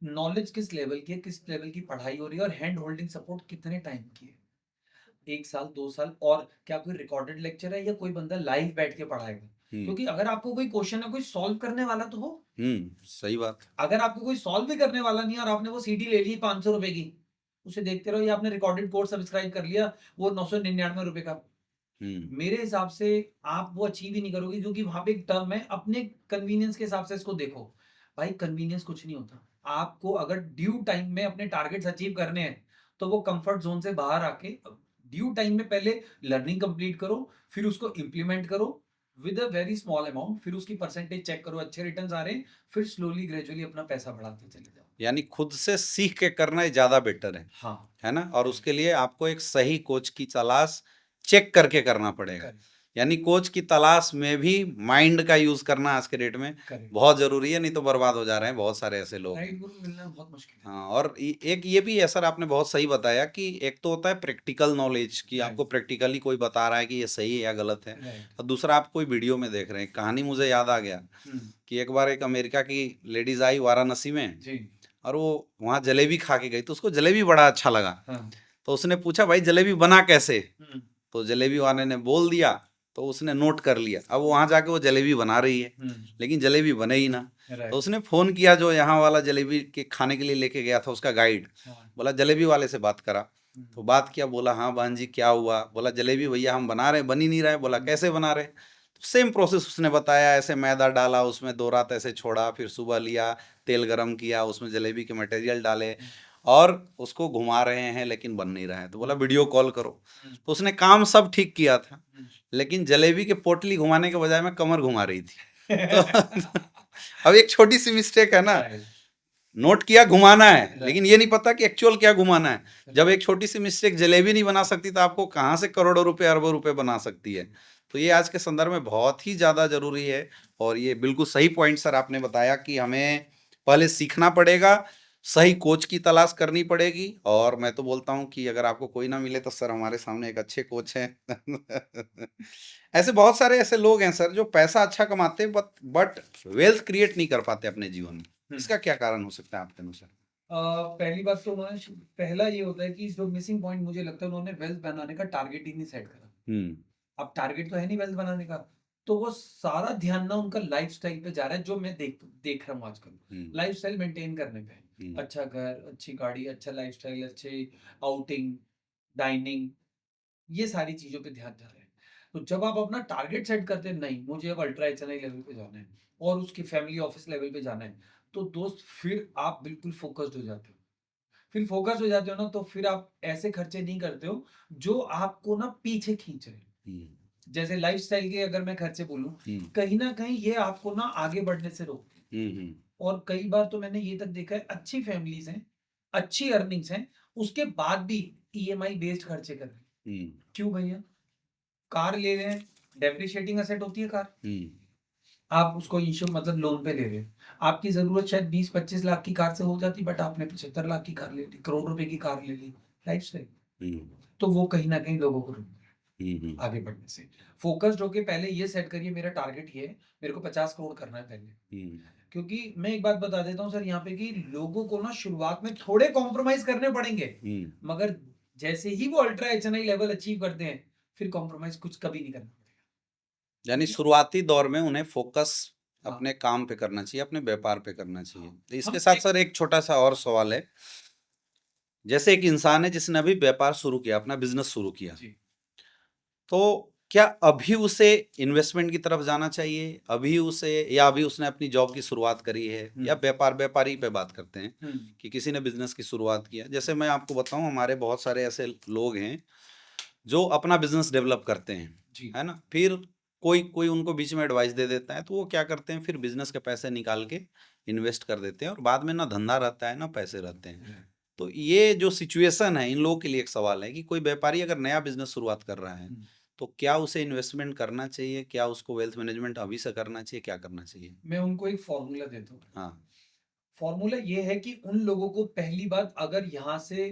नॉलेज किस लेवल की है, किस लेवल की पढ़ाई हो रही है और हैंड होल्डिंग सपोर्ट कितने टाइम की है। 1 साल, 2 साल और क्या कोई रिकॉर्डेड लेक्चर है या कोई बंदा लाइव बैठ के पढ़ाएगा? हुँ, क्योंकि अगर आपको कोई क्वेश्चन है, कोई सॉल्व करने वाला तो हो। सही बात। अगर आपको कोई सॉल्व भी करने वाला नहीं है और आपने वो सीडी ले ली ₹500 की, उसे देखते रहो या आपने रिकॉर्डेड कोर्स सब्सक्राइब कर लिया, वो ₹999 का। हुँ, मेरे हिसाब से आप वो अचीव ही नहीं करोगे क्योंकि वहाँ पे एक टर्म है, अपने कन्वीनियंस के हिसाब से इसको देखो। भाई कन्वीनियंस कुछ नहीं होता। आपको अगर ड्यू टाइम में अपने टारगेट्स अचीव करने हैं, तो वो कम्फर्ट ज़ोन से बाहर आके ड्यू टाइम में पहले लर्निंग कंप्लीट करो, फिर उसको इम्प्लीमेंट करो with a very small amount, फिर उसकी परसेंटेज चेक करो, अच्छे रिटर्न्स आ रहे हैं, फिर स्लोली ग्रेजुअली अपना पैसा बढ़ाते चले जाओ। यानी खुद से सीख के करना ही ज़्यादा बेटर हाँ, है ना? और राइट, उसके लिए आपको एक सही कोच की तलाश चेक करके करना पड़ेगा। करेक्ट, यानी कोच की तलाश में भी माइंड का यूज़ करना आज के डेट में करेक्ट। बहुत ज़रूरी है, नहीं तो बर्बाद हो जा रहे हैं, बहुत सारे ऐसे लोग हैं। राइट गुरु मिलना बहुत मुश्किल है। हाँ, और एक ये भी है सर आपने बहुत सही बताया कि एक तो होता है प्रैक्टिकल नॉलेज कि राइट, आपको प्रैक्टिकली कोई बता रहा है कि ये सही है या गलत है राइट। और दूसरा आप कोई वीडियो में देख रहे हैं कहानी मुझे याद आ गया हुँ, कि एक बार एक अमेरिका की लेडीज आई वाराणसी में जी, और वो वहाँ जलेबी खा के गई तो उसको जलेबी बड़ा अच्छा लगा हाँ। तो उसने पूछा भाई जलेबी बना कैसे हुँ, तो जलेबी वाले ने बोल दिया तो उसने नोट कर लिया अब वहाँ जाके वो जलेबी बना रही है हुँ, लेकिन जलेबी बने ही ना तो राइट, उसने फ़ोन किया जो यहाँ वाला जलेबी के खाने के लिए लेके गया था उसका गाइड हाँ, बोला जलेबी वाले से बात करा हुँ, तो बात किया बोला हाँ बहन जी क्या हुआ बोला जलेबी भैया हम बना रहे हैं बन ही नहीं रहा है बोला हुँ, कैसे बना रहे तो सेम प्रोसेस उसने बताया ऐसे मैदा डाला उसमें 2 रात ऐसे छोड़ा फिर सुबह लिया तेल गरम किया उसमें जलेबी के मटेरियल डाले हुँ, और उसको घुमा रहे हैं लेकिन बन नहीं रहा है तो बोला हुँ, वीडियो कॉल करो हुँ, तो उसने काम सब ठीक किया था हुँ। लेकिन जलेबी के पोटली घुमाने के बजाय में कमर घुमा रही थी तो अब एक छोटी सी मिस्टेक है ना राइट, नोट किया घुमाना है राइट, लेकिन ये नहीं पता कि एक्चुअल क्या घुमाना है जब राइट, एक छोटी सी मिस्टेक जलेबी नहीं बना सकती तो आपको कहाँ से करोड़ों रुपए अरबों रुपए बना सकती है तो ये आज के संदर्भ में बहुत ही ज़्यादा ज़रूरी है और ये बिल्कुल सही पॉइंट सर आपने बताया कि हमें पहले सीखना पड़ेगा, सही कोच की तलाश करनी पड़ेगी और मैं तो बोलता हूँ कि अगर आपको कोई ना मिले तो सर हमारे सामने एक अच्छे कोच हैं। ऐसे बहुत सारे ऐसे लोग हैं सर जो पैसा अच्छा कमाते हैं बट वेल्थ क्रिएट नहीं कर पाते अपने जीवन में। इसका क्या कारण हो सकता है आपके अनुसार? पहली बात तो उन्होंने पहला ये होता है कि जो मिसिंग पॉइंट मुझे लगता है उन्होंने वेल्थ बनाने का टारगेट ही नहीं सेट करा। हुँ, अब टारगेट तो है नहीं वेल्थ बनाने का, तो वो सारा ध्यान ना उनका लाइफ़स्टाइल पे जा रहा है जो मैं देख रहा हूँ आजकल। हुँ, लाइफ़स्टाइल मेंटेन करने पे। हुँ, अच्छा घर, अच्छी गाड़ी, अच्छा लाइफ़स्टाइल, अच्छे आउटिंग, डाइनिंग, ये सारी चीज़ों पे ध्यान जा रहा है। तो जब आप अपना टारगेट सेट करते हैं, नहीं मुझे अब अल्ट्रा एचएनआई लेवल पे जाना है और उसकी फैमिली ऑफिस लेवल पे जाना है, तो दोस्त फिर आप बिल्कुल फ़ोकस्ड हो जाते हो। फिर फ़ोकस्ड हो जाते हो ना तो फिर आप ऐसे खर्चे नहीं करते हो जो आपको ना पीछे खींच रहे हैं। हुँ, जैसे लाइफ़स्टाइल के अगर मैं खर्चे बोलूँ, हुँ, कहीं न कहीं ये आपको ना आगे बढ़ने से रोकते हैं। हुँ, हुँ, और कई बार तो मैंने ये तक देखा है अच्छी फैमिलीज़ हैं, अच्छी अर्निंग्स हैं, उसके बाद भी ईएमआई बेस्ड खर्चे कर रहे हैं। हुँ, क्यों भैया? कार ले रहे हैं, डेप्रिशिएटिंग एसेट होती है कार। हुँ, आप उसको मतलब लोन पे ले रहे हैं। आपकी ज़रूरत शायद 20-25 लाख की कार से हो जाती, बट आपने 75 लाख की कार ले ली, करोड़ रुपए की कार ले ली, लाइफ़स्टाइल। हुँ, तो वो कहीं न कहीं लोगों को रोक रहा है हुँ, हुँ, आगे बढ़ने से। फ़ोकस्ड होके पहले ये सेट करिए मेरा टारगेट ये है, मेरे को 50 करोड़ करना है पहले। हुँ, क्योंकि मैं एक बात बता देता हूँ सर यहाँ पे कि लोगों को ना शुरुआत में थोड़े कॉम्प्रोमाइज़ करने पड़ेंगे, हुँ। मगर जैसे ही वो अल्ट्रा एचएनआई लेवल अचीव करते हैं, फिर कॉम्प्रोमाइज़ कुछ कभी नहीं करना पड़ेगा। यानी शुरुआती दौर में उन्हें फ़ोकस हाँ, अपने काम पे करना चाहिए, अपने व्यापार पे करना चाहिए। हाँ। तो इसके हम साथ एक सर एक छोटा-सा और सवाल है, जैसे एक इंसान है जिसने अभी व्यापार शुरू किया, अपना बिज़नेस शुरू किया, जी, तो क्या अभी उसे इन्वेस्टमेंट की तरफ जाना चाहिए? अभी उसे या अभी उसने अपनी जॉब की शुरुआत करी है हुँ, या व्यापारी पे बात करते हैं हुँ, कि किसी ने बिज़नेस की शुरुआत किया। जैसे मैं आपको बताऊँ हमारे बहुत सारे ऐसे लोग हैं जो अपना बिज़नेस डेवलप करते हैं, जी, है ना? फिर कोई कोई उनको बीच में एडवाइस दे देता है, तो वो क्या करते हैं फिर बिज़नेस के पैसे निकाल के इन्वेस्ट कर देते हैं और बाद में ना धंधा रहता है, ना पैसे रहते हैं। राइट। तो ये जो सिचुएशन है, इन लोगों के लिए एक सवाल है कि कोई व्यापारी अगर नया बिज़नेस शुरुआत कर रहा है, हुँ, तो क्या उसे इन्वेस्टमेंट करना चाहिए? क्या उसको वेल्थ मैनेजमेंट अभी से करना चाहिए? क्या करना चाहिए? मैं उनको एक फ़ॉर्मूला देता हूँ। हाँ। फ़ॉर्मूला ये है कि उन लोगों को पहली बात अगर यहाँ से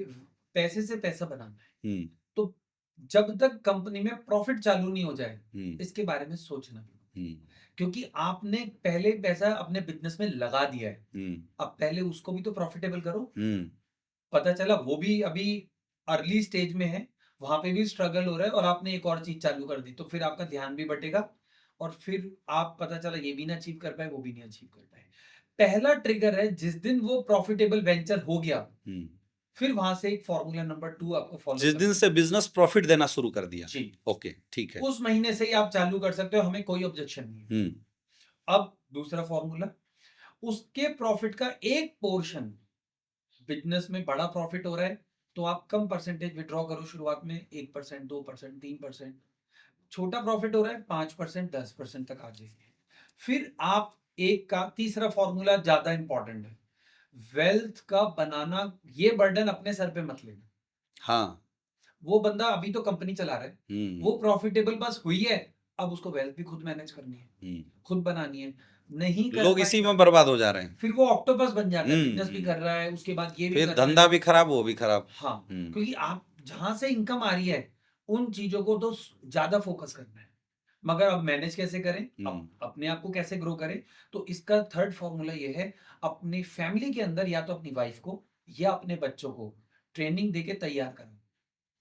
पैसे से पैसा बनाना है, हुँ, तो जब तक कंपनी में प्रॉफ़िट चालू नहीं हो जाए, हुँ, इसके बारे में सोचना नहीं। हुँ, क्योंकि आपने पहले पैसा अपने बिज़नेस में लगा दिया है, हुँ, अब पहले उसको भी तो प्रॉफ़िटेबल करो। हुँ, पता चला वो भी अभी अर्ली स्टेज में है, वहाँ पे भी स्ट्रगल हो रहा है और आपने एक और चीज़ चालू कर दी, तो फिर आपका ध्यान भी बटेगा और फिर आप पता चला ये भी ना अचीव कर पाए, वो भी नहीं अचीव कर पाए। पहला ट्रिगर है जिस दिन वो प्रॉफ़िटेबल वेंचर हो गया, हुँ। फिर वहाँ से एक फ़ॉर्मूला नंबर 2 आपको फ़ॉलो जिस दिन करना है। से बिज़नेस प्रॉफ़िट देना शुरू कर दिया। जी, ओके, ठीक है। उस महीने से ही आप चालू कर सकते हो, हमें कोई ऑब्जेक्शन नहीं है। हुँ, अब दूसरा फ़ॉर्मूला, उसके प्रॉफ़िट का एक पोर्शन बिज़नेस में बड़ा प्रॉफ़िट हो रहा है, तो आप कम परसेंटेज विथड्रॉ करो शुरुआत में 1%, 2%, 3%। छोटा प्रॉफ़िट हो रहा है 5%, 10% तक आ जाइए। फिर आप एक का तीसरा फ़ॉर्मूला ज़्यादा इम्पोर्टेंट है। वेल्थ का बनाना ये बर्डन अपने सर पे मत लेना। हाँ। वो बंदा अभी तो कंपनी चला रहा है, हुँ, वो प्रॉफ़िटेबल बस हुई है, अब उसको वेल्थ भी खुद मैनेज करनी है, हुँ। खुद बनानी है। नहीं कर लोग इसी पाएगा, में बर्बाद हो जा रहे हैं। फिर वो ऑक्टोपस बन जाता है, हुँ, बिज़नेस भी हुँ। कर रहा है, उसके बाद ये भी फिर कर रहा है। धंधा भी खराब, वो भी खराब। हाँ, हुँ, क्योंकि आप जहाँ से इनकम आ रही है, उन चीज़ों को तो ज़्यादा फ़ोकस करना है। मगर अब मैनेज कैसे करें? हुँ, अपने आप को कैसे ग्रो करें? तो इसका थर्ड फ़ॉर्मूला ये है, अपनी फैमिली के अंदर या तो अपनी वाइफ़ को या अपने बच्चों को ट्रेनिंग देके तैयार करें।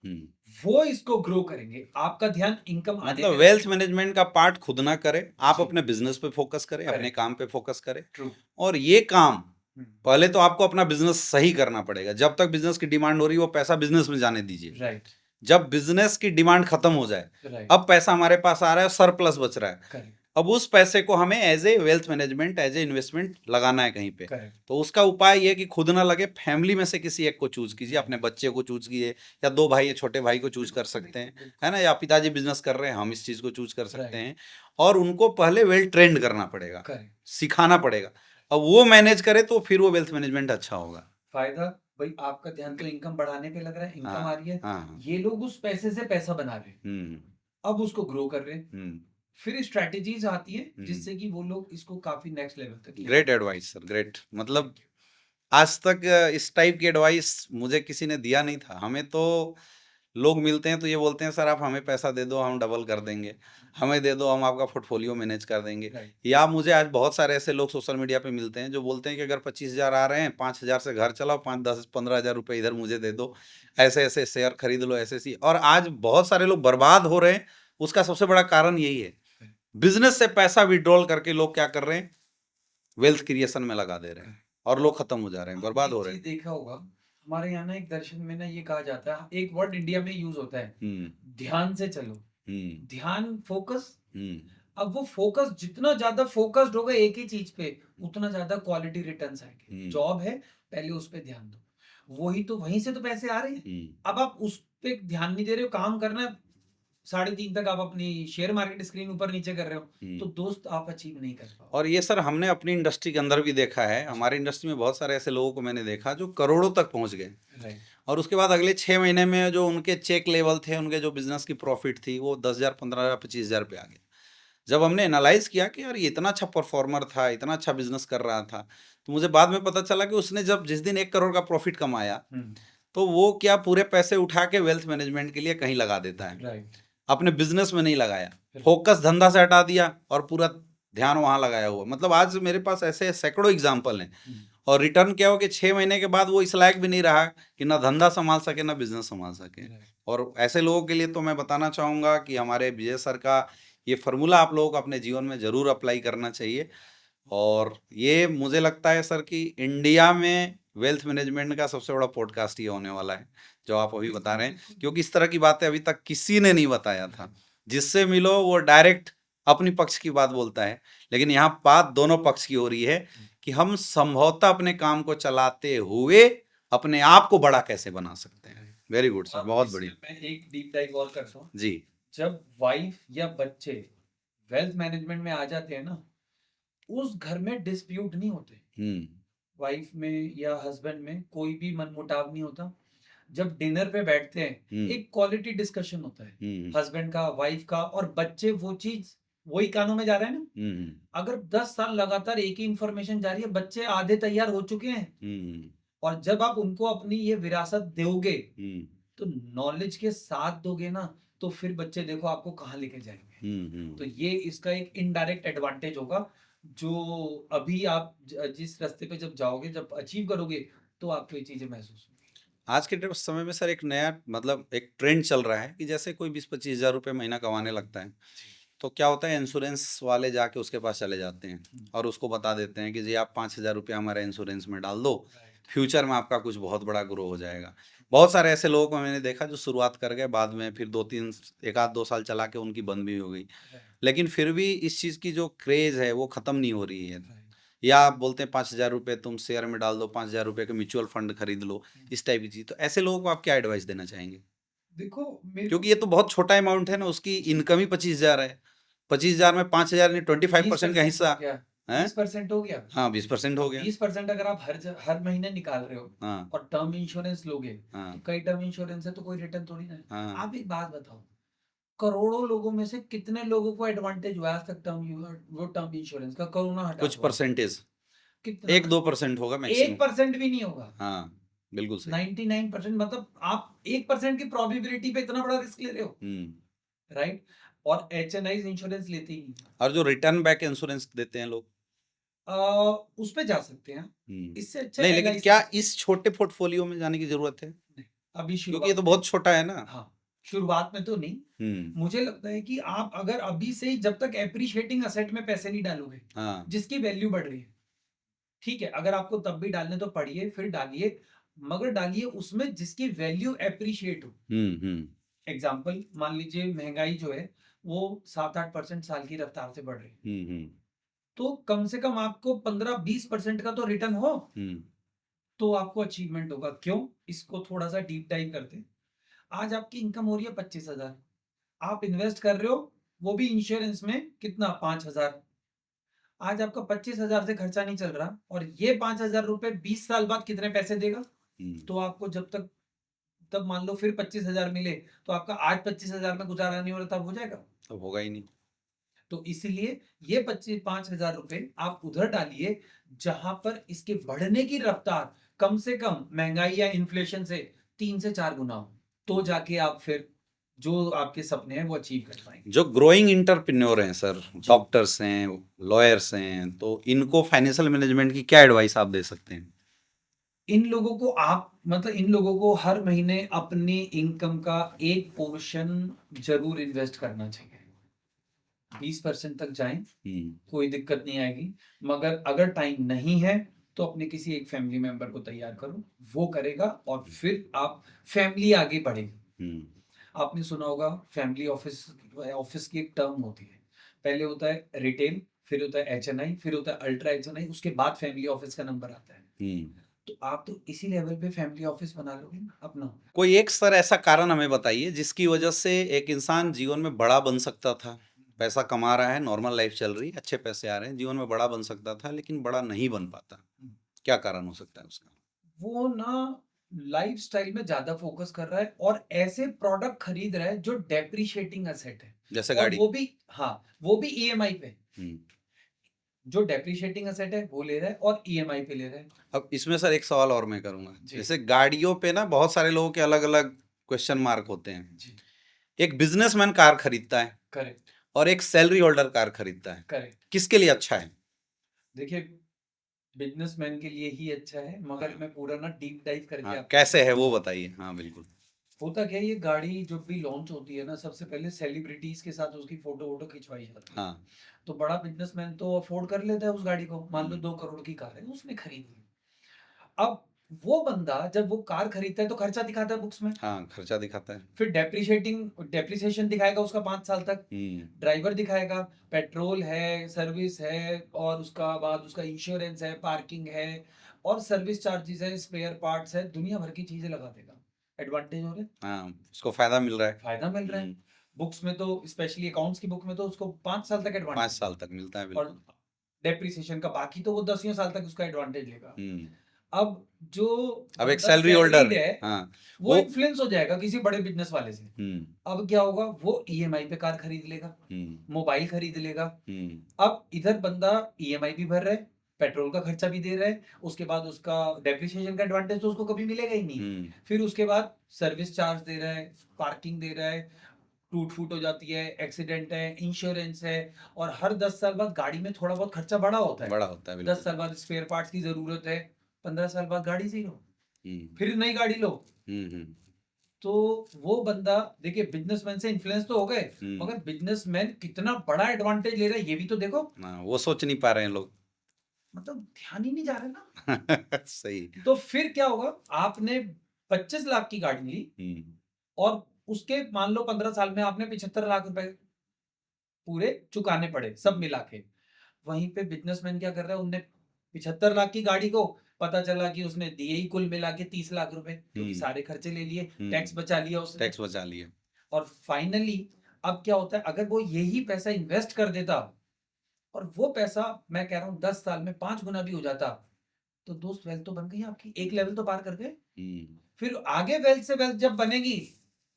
हुँ। वो इसको ग्रो करेंगे। आपका ध्यान इनकम आने मतलब पे वेल्थ लगेगा। मैनेजमेंट का पार्ट खुद ना करें, आप जी, अपने बिज़नेस पे फ़ोकस करें, अपने करेक्ट, काम पे फ़ोकस करें ट्रू। और ये काम हुँ, पहले तो आपको अपना बिज़नेस सही करना पड़ेगा। जब तक बिज़नेस की डिमांड हो रही है, वो पैसा बिज़नेस में जाने दीजिए। राइट, जब बिज़नेस की डिमांड खत्म हो जाए, राइट, अब पैसा हमारे पास आ रहा है, सरप्लस बच रहा है। करेक्ट, अब उस पैसे को हमें as a wealth management, as a investment लगाना है कहीं पे। करेक्ट, तो उसका उपाय ये है कि खुद ना लगे, फैमिली में से किसी एक को चूज़ कीजिए, अपने राइट। बच्चे को चूज़ कीजिए या 2 भाई या छोटे भाई को चूज़ कर बिल्कुल, सकते हैं, बिल्कुल, है बिल्कुल। ना? या पिताजी बिज़नेस कर रहे हैं, हम इस चीज़ को चूज़ कर सकते राइट, हैं और उनको पहले वेल ट्रेन्ड करना पड़ेगा, करेक्ट। सिखाना पड़ेगा। अब वो मैनेज करे तो फिर वो वेल्थ मैनेजमेंट अच्छा होगा। फ़ायदा भई आपका ध्यान तो इनकम बढ़ाने पे लग रहा है, इनकम आ हाँ, रही है। हाँ, हाँ। ये लोग उस पैसे से पैसा बना रहे हैं। हुँ, अब उसको ग्रो कर रहे हैं, हम्म, फिर स्ट्रैटेजीज आती है हम्म। जिससे कि वो लोग इसको काफी नेक्स्ट लेवल तक ले ग्रेट जाते एडवाइस सर, ग्रेट। मतलब हैं। आज तक इस टाइप की एडवाइस मुझे किसी ने दिया नहीं था। हमें तो लोग मिलते हैं तो ये बोलते हैं सर आप हमें पैसा दे दो, हम डबल कर देंगे, हमें दे दो, हम आपका पोर्टफोलियो मैनेज कर देंगे। राइट, या मुझे आज बहुत सारे ऐसे लोग सोशल मीडिया पे मिलते हैं जो बोलते हैं कि अगर 25,000 आ रहे हैं, 5,000 से घर चलाओ, 5, 10, 15,000 रुपए इधर मुझे दे दो, ऐसे ऐसे शेयर खरीद लो, ऐसे ऐसी। और आज बहुत सारे लोग बर्बाद हो रहे हैं। उसका सबसे बड़ा कारण यही है, बिजनेस से पैसा विड्रॉल करके लोग क्या कर रहे हैं, वेल्थ क्रिएशन में लगा दे रहे हैं, और लोग खत्म हो जा रहे हैं, आपने बर्बाद एक हो रहे चीज हैं। देखा होगा, हमारे यहाँ ना एक दर्शन में ना ये कहा जाता है, एक वर्ड इंडिया में यूज होता है, हम्म, ध्यान से चलो। हम्म, ध्यान, फोकस। हम्म, अब वो फोकस जितना ज्यादा फोकस्ड होगा एक ही चीज पे, उतना ज्यादा क्वालिटी रिटर्न्स आएंगे। हम्म, जॉब है, पहले उस पे ध्यान दो, वही तो वहीं से तो पैसे आ रहे हैं। हम्म, अब आप उस पे ध्यान नहीं दे रहे हो, काम करना है 3:30 तक, आप अपनी शेयर मार्केट स्क्रीन ऊपर नीचे कर रहे हो, तो हम्म। दोस्त आप अचीव नहीं कर पाओगे। और ये सर हमने अपनी इंडस्ट्री के अंदर भी देखा है। जी, हमारी इंडस्ट्री में बहुत सारे ऐसे लोगों को मैंने देखा जो करोड़ों तक पहुंच गए, राइट, और उसके बाद अगले 6 महीने में जो उनके चेक लेवल थे, उनके जो बिजनेस की प्रॉफिट थी, वो 10,000, 15,000, 25,000 पे आ गया। जब हमने एनालाइज किया कि यार ये इतना अच्छा परफॉर्मर था, इतना अच्छा बिजनेस कर रहा था, तो मुझे बाद में पता चला कि उसने जब जिस दिन 1 करोड़ का प्रॉफिट कमाया, तो वो क्या पूरे पैसे उठा के वेल्थ मैनेजमेंट के लिए कहीं लगा देता है, राइट, अपने बिजनेस में नहीं लगाया। बिल्कुल, फोकस धंधा से हटा दिया और पूरा ध्यान वहां लगाया हुआ। मतलब आज मेरे पास ऐसे सैकड़ों एग्जाम्पल हैं। और रिटर्न क्या हो कि 6 महीने के बाद वो इस लायक भी नहीं रहा कि ना धंधा संभाल सके ना बिजनेस संभाल सके। राइट, और ऐसे लोगों के लिए तो मैं बताना चाहूंगा कि हमारे विजय सर का ये फॉर्मूला आप लोगों को अपने जीवन में जरूर अप्लाई करना चाहिए। और ये मुझे लगता है सर कि इंडिया में वेल्थ मैनेजमेंट का सबसे बड़ा पॉडकास्ट ये होने वाला है, जो आप अभी बता बिल्कुल, रहे हैं, बिल्कुल, क्योंकि इस तरह की बातें अभी तक किसी ने नहीं बताया था। राइट, जिससे मिलो वो डायरेक्ट अपनी पक्ष की बात बोलता है, लेकिन यहाँ बात दोनों पक्ष की हो रही है कि हम संभवतः अपने काम को चलाते हुए अपने आप को बड़ा कैसे बना सकते हैं। राइट। वेरी गुड सर, अब बहुत इसमें बढ़िया। मैं एक डीप डाइव और करता हूँ। जी। जब वाइफ या बच्चे वेल्थ मैनेजमेंट में आ जाते हैं ना, उस घर में डिस्प्यूट नहीं होते। हम्म, वाइफ में या हस्बैंड में कोई भी मनमुटाव नहीं होता। जब डिनर पे बैठते हैं, हम्म, एक क्वालिटी डिस्कशन होता है, हम्म, हस्बैंड का, वाइफ का, और बच्चे वो चीज वही कानों में जा रहा है ना। हम्म, अगर 10 साल लगातार एक ही इंफॉर्मेशन जा रही है, बच्चे आधे तैयार हो चुके हैं। हम्म, और जब आप उनको अपनी ये विरासत दोगे, हम्म, तो नॉलेज के साथ दोगे ना, तो फिर बच्चे देखो आपको कहाँ लेके जाएंगे। तो हम्म। ये इसका एक इनडायरेक्ट एडवांटेज होगा, जो अभी आप जिस रास्ते पे जब जाओगे, जब अचीव करोगे, तो आपको ये चीजें महसूस होंगी। आज के समय में सर एक नया मतलब एक ट्रेंड चल रहा है कि जैसे कोई 20-25 हज़ार रुपये महीना कमाने लगता है, जी, तो क्या होता है, इंश्योरेंस वाले जाके उसके पास चले जाते हैं हम्म, और उसको बता देते हैं कि जी आप 5,000 रुपया हमारे इंश्योरेंस में डाल दो, राइट, फ्यूचर में आपका कुछ बहुत बड़ा ग्रो हो जाएगा। बहुत सारे ऐसे लोगों को मैंने देखा जो शुरुआत कर गए, बाद में फिर 2-3 एक आध 2 साल चला के उनकी बंद भी हो गई। राइट, लेकिन फिर भी इस चीज़ की जो क्रेज़ है वो ख़त्म नहीं हो रही है। राइट, या आप बोलते हैं 5,000 रुपये तुम शेयर में डाल दो, 5,000 रुपये के म्यूचुअल फंड खरीद लो, हम्म। इस टाइप की चीज़। तो ऐसे लोगों को आप क्या एडवाइस देना चाहेंगे? देखो, मेरे को क्योंकि ये तो बहुत छोटा अमाउंट है ना, उसकी इनकम ही 25,000 है। 25,000 में 5,000 यानी 25% का 20% हो हिस्सा गया, है। 20% हो गया। हाँ, 20% हो अब गया। 20% अगर आप हर महीने निकाल रहे हो हाँ, और टर्म इंश्योरेंस लोगे, तो हाँ, कई टर्म इंश्योरेंस है तो कोई रिटर्न थोड़ी ना है। हाँ। आप एक बात बताओ, करोड़ों लोगों में से कितने लोगों को एडवांटेज हुआ आज तक वो टर्म इंश्योरेंस का, कोरोना हटा कुछ दो आप, परसेंटेज, कितना? 1-2% होगा मैक्सिमम। 1% भी नहीं होगा। हाँ, बिल्कुल सही। 99%, मतलब आप 1% की प्रोबेबिलिटी पे इतना बड़ा रिस्क ले रहे हो, हुँ। राइट? और एचएनआई इंश्योरेंस लेते ही नहीं है। और जो रिटर्न बैक इंश्योरेंस देते हैं लोग। अ, उस पे जा सकते हैं। हुँ। इससे अच्छा नहीं, लेकिन एलआईसी। क्या इस छोटे पोर्टफोलियो में जाने की ज़रूरत है? नहीं, अभी क्योंकि ये तो शुरुआत में, बहुत छोटा है ना। हाँ, शुरुआत में तो नहीं। हुँ। मुझे लगता है कि आप अगर अभी से ही, जब तक एप्रिशिएटिंग असेट में पैसे नहीं डालोगे, हाँ। जिसकी वैल्यू बढ़ रही है, ठीक है, अगर आपको तब भी डालने तो पढ़िए, फिर डालिए, मगर डालिए उसमें जिसकी वैल्यू एप्रिशिएट हो। हुँ, हुँ। एग्जाम्पल मान लीजिए, महंगाई जो है वो 7-8% साल की रफ्तार से बढ़ रही है, हुँ, हुँ। तो कम से कम आपको 15-20% का तो रिटर्न हो, हुँ। तो आपको अचीवमेंट होगा। क्यों? इसको थोड़ा सा डीप डाइव करते हैं। आज आपकी इनकम हो रही है 25,000, आप इन्वेस्ट कर रहे हो, वो भी इंश्योरेंस में, कितना? 5,000। आज आपका 25,000 से खर्चा नहीं चल रहा, और ये 5,000 रुपए 20 साल बाद कितने पैसे देगा? हुँ। तो आपको जब तक तब मान लो फिर 25,000 मिले, तो आपका आज 25,000 में गुजारा नहीं हो रहा, तब हो जाएगा? तो होगा ही नहीं। तो इसीलिए ये 25,000 रुपए आप उधर डालिए, जहां पर इसके बढ़ने की रफ्तार कम से कम महंगाई या इन्फ्लेशन से 3 से 4 गुना हो, तो जाके आप फिर जो आपके सपने हैं वो अचीव कर पाएंगे। जो ग्रोइंग एंटरप्रेन्योर हैं सर, जी। डॉक्टर्स हैं, लॉयर्स हैं, तो इनको फाइनेंशियल मैनेजमेंट की क्या एडवाइस आप दे सकते हैं? इन लोगों को आप मतलब इन लोगों को हर महीने अपनी इनकम का एक पोर्शन जरूर इन्वेस्ट करना चाहिए। 20% तक जाएं, कोई दिक्कत नहीं आएगी। मगर अगर टाइम नहीं है तो अपने किसी एक फैमिली मेंबर को तैयार करो, वो करेगा और फिर आप फैमिली आगे बढ़ेगी। आपने सुना होगा फैमिली ऑफिस ऑफिस की एक टर्म होती है। पहले होता है रिटेल, फिर होता है एचएनआई, फिर होता है अल्ट्रा एचएनआई, उसके बाद फैमिली ऑफिस का नंबर आता है। तो आप तो इसी लेवल पे फैमिली ऑफिस बना लोगे ना अपना। कोई एक सर ऐसा कारण हमें बताइए जिसकी वजह से एक इंसान जीवन में बड़ा बन सकता था, पैसा कमा रहा है, नॉर्मल लाइफ चल रही है, अच्छे पैसे आ रहे हैं, जीवन में बड़ा बन सकता था लेकिन बड़ा नहीं बन पाता। क्या कारण हो सकता है उसका? वो ना लाइफस्टाइल में ज्यादा फोकस कर रहा है और ऐसे प्रोडक्ट खरीद रहा है जो डेप्रिशिएटिंग एसेट है, जैसे और गाड़ी। वो भी, हाँ, वो भी ईएमआई पे। हम्म। जो डेप्रिशिएटिंग एसेट है वो ले रहा है और ईएमआई पे ले रहा है। अब इसमें सर एक सवाल और मैं करूंगा, जी। जैसे गाड़ियों पे ना बहुत सारे लोगों के अलग अलग क्वेश्चन मार्क होते हैं। जी। एक बिजनेसमैन कार खरीदता है करेक्ट। और एक सैलरी होल्डर कार खरीदता है, करेक्ट। किसके लिए अच्छा है? देखिए, बिजनेसमैन के लिए ही अच्छा है, मगर मैं पूरा ना डीप डाइव करके हाँ, आपको कैसे है वो बताऊंगा। बताइए। हाँ बिल्कुल। होता क्या है, ये गाड़ी जब भी लॉन्च होती है ना, सबसे पहले सेलिब्रिटीज के साथ उसकी फोटो वोटो खिंचवाई जाती है। हाँ। तो बड़ा बिजनेसमैन तो अफोर्ड कर लेता है उस गाड़ी को, मान लो हम्म। 2 करोड़ की कार है उसने खरीद ली। अब वो बंदा जब वो कार खरीदता है तो खर्चा दिखाता है बुक्स में, हाँ, खर्चा दिखाता है। फिर डेप्रिसिएशन दिखाएगा उसका 5 साल तक, ड्राइवर दिखाएगा, पेट्रोल है, सर्विस है, और उसका बाद उसका इंश्योरेंस है, पार्किंग है, और सर्विस चार्जेस है, स्पेयर पार्ट्स है, दुनिया भर की चीजें लगा देगा। एडवांटेज हो रहा है, हाँ, उसको फायदा मिल रहा है। फायदा मिल रहा है। बुक्स में तो, स्पेशली अकाउंट्स की बुक में तो उसको 5 साल तक 5 एडवांटेज है, साल तक मिलता है और बिल्कुल। डेप्रिसिएशन का बाकी तो वो 10 साल तक उसका एडवांटेज लेगा। हम्म। अब जो अब एक बंदा सैलरी होल्डर। सैलरीड है, हाँ। वो वो। इन्फ्लुएंस हो जाएगा किसी बड़े बिजनेस वाले से। हम्म। अब क्या होगा, वो ईएमआई पे कार खरीद लेगा, हम्म। मोबाइल खरीद लेगा। हम्म। अब इधर बंदा ईएमआई भी भर रहा है, पेट्रोल का खर्चा भी दे रहा है, उसके बाद उसका डेप्रिसिएशन का एडवांटेज तो उसको कभी मिलेगा ही नहीं। हम्म। फिर उसके बाद सर्विस चार्ज दे रहा है, पार्किंग दे रहा है, टूट फूट हो जाती है, एक्सीडेंट है, इंश्योरेंस है, और हर 10 साल बाद गाड़ी में थोड़ा बहुत खर्चा बढ़ा होता है। बड़ा होता है 10 बिल्कुल। साल बाद स्पेयर पार्ट्स की जरूरत है, 15 साल बाद गाड़ी जीरो, हम्म। फिर नई गाड़ी लो। हम्म। तो वो बंदा, देखिए, बिजनेसमैन से इन्फ्लुएंस तो हो गए, हम्म। मगर बिजनेसमैन कितना बड़ा एडवांटेज ले रहा है ये भी तो देखो। हाँ, वो सोच नहीं पा रहे हैं लोग। मतलब ध्यान ही नहीं जा रहा ना। सही। तो फिर क्या होगा, आपने 25 लाख की गाड़ी ली, हम्म। और उसके मान लो 15 साल में आपने 75 लाख रुपए पूरे चुकाने पड़े सब मिला के। वहीं पे बिजनेसमैन क्या कर रहा है, उनने 75 लाख की गाड़ी को, पता चला कि उसने दिए ही कुल मिला के 30 लाख रुपए, क्योंकि सारे खर्चे ले लिए, टैक्स बचा लिया उसने। टैक्स बचा लिए। और फाइनली अब क्या होता है, अगर वो यही पैसा इन्वेस्ट कर देता, और वो पैसा, मैं कह रहा हूँ 10 साल में 5 गुना भी हो जाता, तो दोस्त वेल्थ तो बन गई आपकी, एक लेवल तो पार कर गए। फिर आगे वेल्थ से वेल्थ जब बनेगी,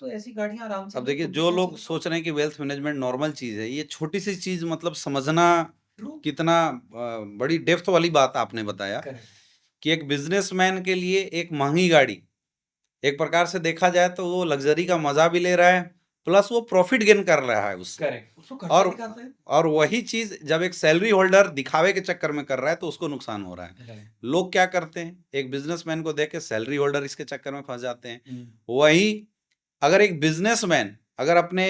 तो ऐसी गाड़ियां आराम से अब लो, देखिए, तुम भी जो पैसे लोग कमाओ। सोच रहे हैं कि वेल्थ मैनेजमेंट नॉर्मल चीज है, ये छोटी सी चीज मतलब समझना ट्रू। कितना बड़ी डेप्थ वाली बात आपने बताया करेक्ट। कि एक बिजनेसमैन के लिए एक महंगी गाड़ी, एक प्रकार से देखा जाए तो वो लग्जरी का मजा भी ले रहा है, प्लस वो प्रॉफिट गेन कर रहा है उससे। करेक्ट, उसको खर्चा और दिखाता है। और वही चीज जब एक सैलरी होल्डर दिखावे के चक्कर में कर रहा है तो उसको नुकसान हो रहा है। राइट। लोग क्या करते हैं, एक बिजनेसमैन को देख के सैलरी होल्डर इसके चक्कर में फंस जाते हैं। हम्म। वही अगर एक बिजनेसमैन अगर अपने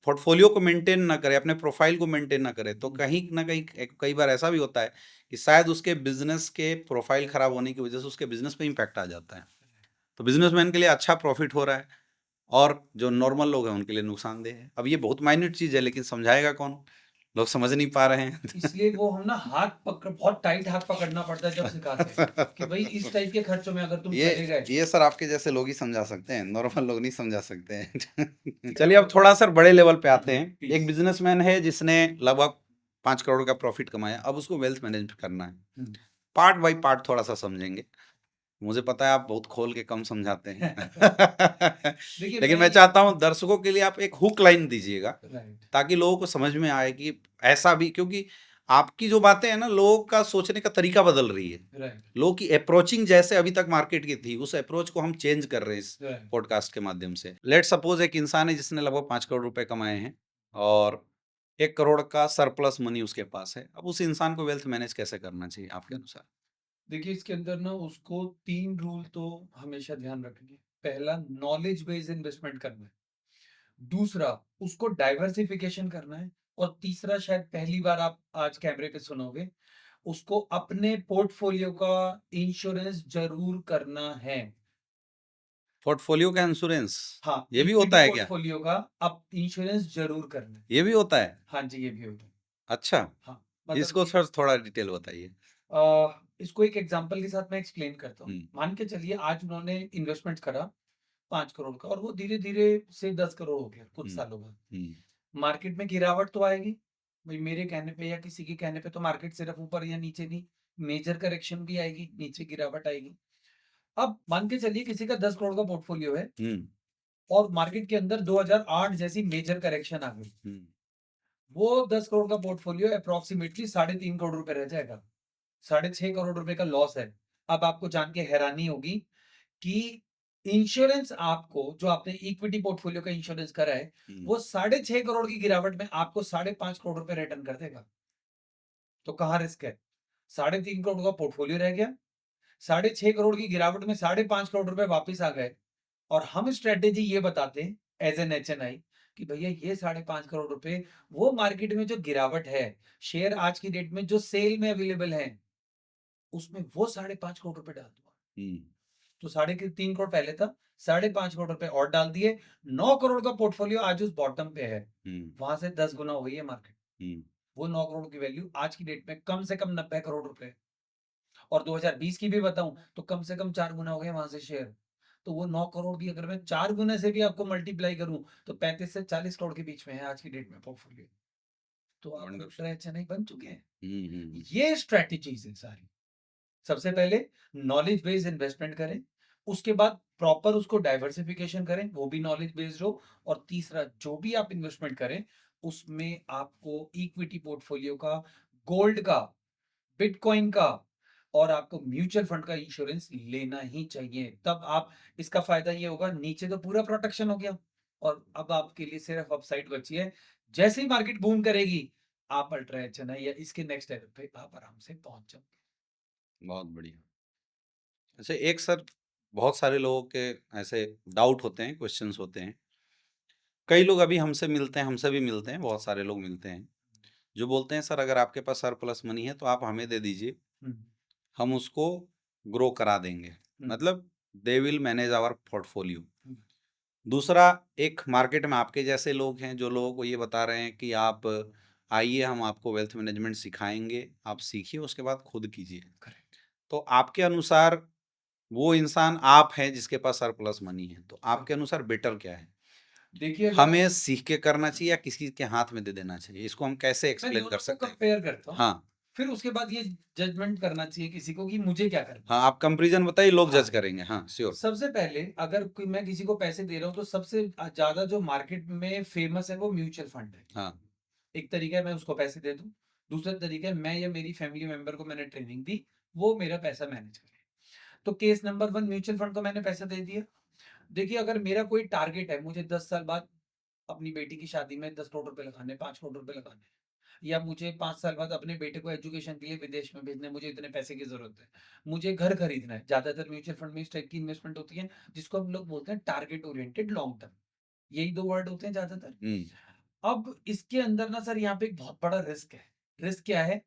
पोर्टफोलियो को मेंटेन ना करे, अपने प्रोफाइल को मेंटेन ना करे, तो कहीं ना कहीं कई बार ऐसा भी होता है कि शायद उसके बिजनेस के प्रोफाइल खराब होने की वजह से उसके बिजनेस पे इम्पैक्ट आ जाता है। तो बिजनेसमैन के लिए अच्छा प्रॉफिट हो रहा है, और जो नॉर्मल लोग हैं उनके लिए नुकसानदेह है। अब ये बहुत माइन्यूट चीज है लेकिन समझाएगा कौन, लोग समझ नहीं पा रहे हैं। इसलिए वो हम ना हाथ पकड़, बहुत टाइट हाथ पकड़ना पड़ता है जब सिखाते हैं कि भाई इस टाइप के खर्चों में अगर तुम चले गए। ये सर आपके जैसे लोग ही समझा सकते हैं, नॉर्मल लोग नहीं समझा सकते हैं। चलिए अब थोड़ा सर बड़े लेवल पे आते हैं। प्लीज। एक बिजनेसमैन है जिसने लगभग 5 करोड़ का प्रॉफिट कमाया, अब उसको वेल्थ मैनेज करना है। पार्ट बाय पार्ट थोड़ा सा समझेंगे। मुझे पता है आप बहुत खोल के कम समझाते हैं। देखिए लेकिन मैं मैं ये चाहता हूँ दर्शकों के लिए आप एक हुक लाइन दीजिएगा, राइट, ताकि लोगों को समझ में आए कि ऐसा भी, क्योंकि आपकी जो बातें हैं ना, लोगों का सोचने का तरीका बदल रही है। राइट, लोगों की अप्रोचिंग जैसे अभी तक मार्केट की थी, उस अप्रोच को हम चेंज कर रहे हैं इस राइट। पॉडकास्ट के माध्यम से। लेट्स सपोज एक इंसान है जिसने लगभग 5 करोड़ रुपए कमाए हैं और 1 करोड़ का सरप्लस मनी उसके पास है। अब उस इंसान को वेल्थ मैनेज कैसे करना चाहिए आपके अनुसार? देखिए इसके अंदर ना उसको 3 रूल तो हमेशा ध्यान रखने। पहला नॉलेज बेस्ड इन्वेस्टमेंट करना है। दूसरा उसको डाइवर्सिफिकेशन करना है और तीसरा शायद पहली बार आप आज कैमरे पे सुनोगे, उसको अपने पोर्टफोलियो का इंश्योरेंस ज़रूर करना है। पोर्टफोलियो का इंश्योरेंस, हाँ, ये भी इक्विटी होता है क्या? पोर्टफोलियो का अब इंश्योरेंस ज़रूर करना है। ये भी होता है? हाँ जी, ये भी होता है। अच्छा, हाँ, मतलब इसको ये सर थोड़ा डिटेल बताइए। इसको एक एग्ज़ाम्पल के साथ मैं एक्सप्लेन करता हूँ। हुँ, मान के चलिए आज उन्होंने इन्वेस्टमेंट करा 5 करोड़ का और वो धीरे-धीरे से 10 करोड़ हो गया कुछ हुँ, सालों बाद। हुँ, मार्केट में गिरावट तो आएगी। भाई मेरे कहने पे या किसी के कहने पे तो मार्केट सिर्फ ऊपर या नीचे नहीं, मेजर करेक्शन भी आएगी, नीचे गिरावट आएगी। अब मान के चलिए किसी का 10 करोड़ का पोर्टफोलियो है हुँ, और मार्केट के अंदर 2008 जैसी मेजर करेक्शन आ गई। हुँ, वो 10 करोड़ का पोर्टफोलियो अप्रॉक्सिमेटली 3.5 करोड़ रुपए रह जाएगा। 6.5 करोड़ रुपए का लॉस है। अब आपको जान के हैरानी होगी कि इंश्योरेंस आपको जो आपने इक्विटी पोर्टफोलियो का इंश्योरेंस करा है, हुँ, वो 6.5 करोड़ की गिरावट में आपको 5.5 करोड़ रुपए रिटर्न कर देगा। तो कहाँ रिस्क है? 3.5 करोड़ का पोर्टफोलियो रह गया, 6.5 करोड़ की गिरावट में 5.5 करोड़ रुपए वापस आ गए और हम स्ट्रैटेजी ये बताते हैं एज़ एन एचएनआई कि भैया ये 5.5 करोड़ रुपए वो मार्केट में जो गिरावट है, शेयर आज की डेट में जो सेल में अवेलेबल है, उसमें वो 5.5 करोड़ रुपए डाल दो। हुँ, तो 3.5 करोड़ पहले था, 5.5 करोड़ रुपए और डाल दिए, 9 करोड़ का पोर्टफोलियो आज उस बॉटम पे है। हुँ, वहाँ से 10 गुना हो गई है मार्केट। हुँ, वो 9 करोड़ की वैल्यू आज की डेट में कम से कम 90 करोड़ रुपए है। और 2020 की भी बताऊँ तो कम से कम 4 गुना हो गए वहाँ से शेयर। तो वो 9 करोड़ की अगर मैं 4 गुना से भी आपको मल्टीप्लाई करूँ तो 35 से 40 करोड़ के बीच में है आज की डेट में पोर्टफोलियो। तो आप वंडरफुल। अल्ट्रा एचएनआई बन चुके हैं। हुँ, हुँ, हुँ, ये स्ट्रैटेजीज़ हैं सारी। सबसे पहले नॉलेज बेस्ड इन्वेस्टमेंट करें, उसके बाद प्रॉपर उसको डाइवर्सिफिकेशन करें, वो भी नॉलेज बेस्ड हो और तीसरा जो भी आप इन्वेस्टमेंट करें, उसमें आपको इक्विटी पोर्टफोलियो का, गोल्ड का, बिटकॉइन का और आपको म्यूचुअल फंड का इंश्योरेंस लेना ही चाहिए। तब आप इसका फ़ायदा ये होगा नीचे तो पूरा प्रोटेक्शन हो गया और अब आपके लिए सिर्फ अपसाइड बची है। जैसे ही मार्केट बूम करेगी, आप अल्ट्रा एचएनआई या इसके नेक्स्ट लेवल पे आप आराम से पहुँच जाओगे। बहुत बढ़िया। अच्छा, एक सर, बहुत सारे लोगों के ऐसे डाउट होते हैं, क्वेश्चन्स होते हैं। कई लोग अभी हमसे मिलते हैं, हमसे भी मिलते हैं, बहुत सारे लोग मिलते हैं, जो बोलते हैं सर अगर आपके पास सरप्लस मनी है तो आप हमें दे दीजिए, हुँ, हम उसको ग्रो करा देंगे। हुँ, मतलब they will manage our portfolio. हुँ, दूसरा, एक मार्केट में आपके जैसे लोग हैं जो लोगों को ये बता रहे हैं कि आप आइए हम आपको वेल्थ मैनेजमेंट सिखाएँगे, आप सीखिए उसके बाद खुद कीजिए। करेक्ट। तो आपके अनुसार वो इंसान आप हैं जिसके पास सरप्लस मनी है, तो हाँ, आपके अनुसार बेटर क्या है? देखिए अगर आप हमें सीख के करना चाहिए या किसी के हाथ में दे देना चाहिए? इसको हम कैसे मैं एक्सप्लेन कर दोनों को सकते हैं? कंपेयर करता हूँ, हाँ, फिर उसके बाद ये जजमेंट करना चाहिए किसी को कि मुझे क्या करना है। हाँ, आप कंपैरिज़न बताइए, लोग जज हाँ, करेंगे। हाँ, श्योर। सबसे पहले अगर कोई मैं किसी को पैसे दे रहा हूँ तो सबसे ज़्यादा जो मार्केट में फेमस है वो म्यूचुअल फंड है। हाँ, एक तरीका है मैं उसको पैसे दे दूँ, दूसरा तरीका है मैं या मेरी फैमिली मेंबर को मैंने ट्रेनिंग दी, वो मेरा पैसा मैनेज करे। तो केस नंबर 1 म्यूचुअल फंड को मैंने पैसा दे दिया। देखिए अगर मेरा कोई टारगेट है, मुझे 10 साल बाद अपनी बेटी की शादी में 10 करोड़ रुपए लगाने हैं, 5 करोड़ रुपए लगाने हैं या मुझे 5 साल बाद अपने बेटे को एजुकेशन के लिए विदेश में भेजना है, मुझे इतने पैसे की ज़रूरत है। मुझे घर खरीदना है, ज़्यादातर म्यूचुअल फंड में इस टाइप की इन्वेस्टमेंट होती है, जिसको हम लोग बोलते हैं टारगेट ओरिएंटेड लॉन्ग टर्म। यही 2 वर्ड होते हैं ज़्यादातर। हुँ, अब इसके अंदर ना सर यहाँ पे एक बहुत बड़ा रिस्क है। रिस्क क्या है?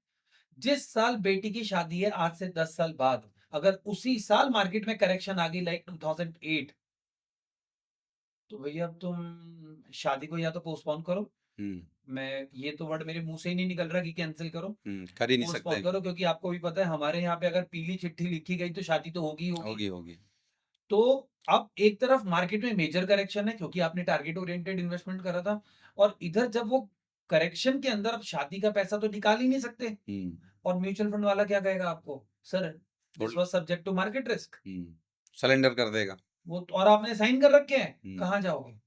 जिस साल बेटी की शादी है आज से 10 साल बाद, अगर उसी साल मार्केट में करेक्शन आ गई लाइक 2008 तो भैया अब तुम शादी को या तो पोस्टपोन करो, हुँ, मैं ये तो वर्ड मेरे मुँह से ही नहीं निकल रहा कि कैंसल करो, हुँ, कर ही नहीं पोस्टपोन सकते। करो क्योंकि आपको भी पता है हमारे यहाँ पे अगर पीली चिट्ठी लिखी गई तो शादी तो होगी ही होगी। होगी, होगी। तो अब एक तरफ मार्केट में मेजर करेक्शन है क्योंकि आपने टारगेट ओरिएंटेड इन्वेस्टमेंट करा था और इधर जब वो करेक्शन के अंदर अब शादी का पैसा तो निकाल ही नहीं सकते हुँ, और म्यूचुअल फंड वाला क्या कहेगा आपको, sir this was subject to market risk. Surrender कर देगा। वो तो, और आपने साइन कर रखे हैं, हम्म, कहाँ जाओगे?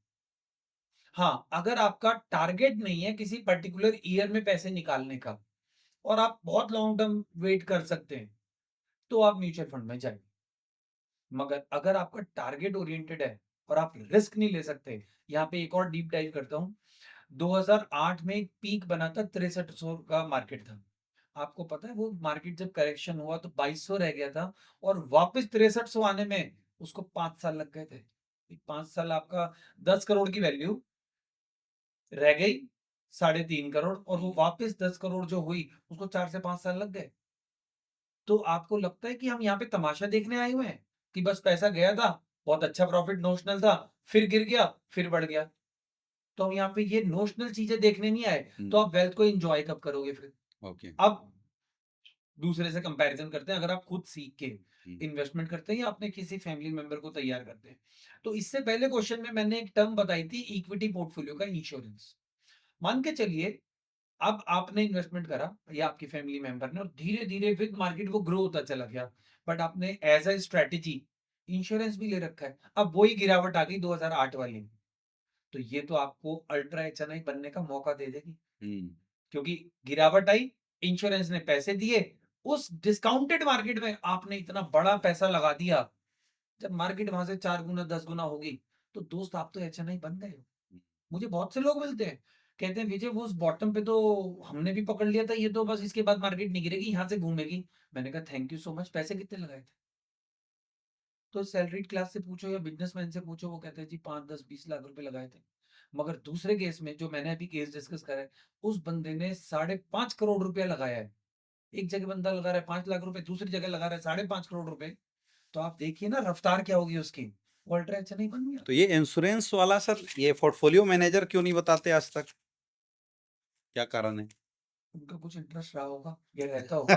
हाँ, अगर आपका टारगेट नहीं है किसी पर्टिकुलर ईयर में पैसे निकालने का और आप बहुत लॉन्ग टर्म वेट कर सकते हैं, तो आप म्यूचुअल फंड में जाइए। मगर अगर आपका टारगेट ओरिएंटेड है और आप रिस्क नहीं ले सकते, यहाँ पे एक और डीप डाइव करता हूँ। 2008 में एक पीक बना था, 6300 का मार्केट था। आपको पता है वो मार्केट जब करेक्शन हुआ तो 2200 रह गया था और वापस 6300 आने में उसको 5 साल लग गए थे। 5 साल आपका 10 करोड़ की वैल्यू रह गई 3.5 करोड़ और वो वापस 10 करोड़ जो हुई उसको 4 से 5 साल लग गए। तो आपको लगता है कि हम यहाँ पे तमाशा देखने आए हुए हैं कि बस पैसा गया था, बहुत अच्छा प्रॉफिट नोशनल था, फिर गिर गया, फिर बढ़ गया। तो हम यहाँ पे ये नोशनल चीजें देखने नहीं आए, तो आप वेल्थ को एंजॉय कब करोगे फिर? ओके। अब दूसरे से कंपैरिजन करते हैं, अगर आप खुद सीख के इन्वेस्टमेंट करते हैं या अपने किसी फैमिली मेंबर को तैयार करते हैं। तो इससे पहले क्वेश्चन में मैंने एक टर्म बताई थी, इक्विटी पोर्टफोलियो का इंश्योरेंस। मान के चलिए अब आपने इन्वेस्टमेंट करा या आपकी फैमिली मेंबर ने और धीरे धीरे विद मार्केट वो ग्रो होता चला गया, बट आपने एज अ स्ट्रेटेजी इंश्योरेंस भी ले रखा है। अब वही गिरावट आ गई 2008 वाली, तो ये तो आपको अल्ट्रा एचएनआई बनने का मौका दे देगी, क्योंकि गिरावट आई, इंश्योरेंस ने पैसे दिए, उस डिस्काउंटेड मार्केट में आपने इतना बड़ा पैसा लगा दिया, जब मार्केट वहां से 4 गुना 10 गुना होगी, तो दोस्त आप तो एचएनआई बन गए हो। मुझे बहुत से लोग मिलते हैं, कहते हैं विजय वो उस बॉटम पे तो हमने भी पकड़ लिया था, ये तो बस इसके बाद मार्केट नहीं गिरेगी, यहाँ से घूमेगी। मैंने कहा थैंक यू सो मच, पैसे कितने लगाए थे? तो सैलरीड क्लास से पूछो या बिजनेसमैन से पूछो, वो कहते हैं जी 5 10 20 लाख रुपए लगाए थे। मगर दूसरे केस में जो मैंने अभी केस डिस्कस करा है, उस बंदे ने 5.5 करोड़ रुपया लगाया है। एक जगह बंदा लगा रहा है 5 लाख रुपए, दूसरी जगह लगा रहा है 5.5 करोड़ रुपए। तो आप देखिए ना रफ्तार क्या होगी उसकी, वो अल्ट्रा अच्छा नहीं बन गया? तो ये इंश्योरेंस वाला सर, ये पोर्टफोलियो मैनेजर क्यों नहीं बताते आज तक? क्या कारण है? उनका कुछ इंटरेस्ट रहा होगा या रहता होगा।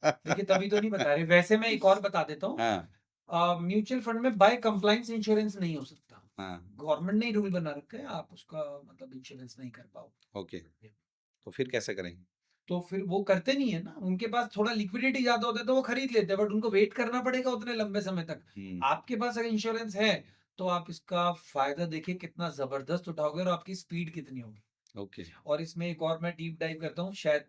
देखिए तभी तो नहीं बता रहे। वैसे मैं एक और बता देता हूँ, हाँ, म्यूचुअल फंड में बाय कंप्लायंस इंश्योरेंस नहीं हो सकता। हाँ, गवर्नमेंट ने ही रूल बना रखा है, आप उसका मतलब इंश्योरेंस नहीं कर पाओगे। ओके। तो फिर कैसे करेंगे? तो फिर वो करते नहीं है ना, उनके पास थोड़ा लिक्विडिटी ज्यादा होता है तो वो खरीद लेते हैं, बट उनको वेट करना पड़ेगा उतने लंबे समय तक। हुँ, आपके पास अगर इंश्योरेंस है तो आप इसका फायदा देखिए कितना जबरदस्त उठाओगे और आपकी स्पीड कितनी होगी। ओके। और इसमें एक और मैं डीप डाइव करता हूँ, शायद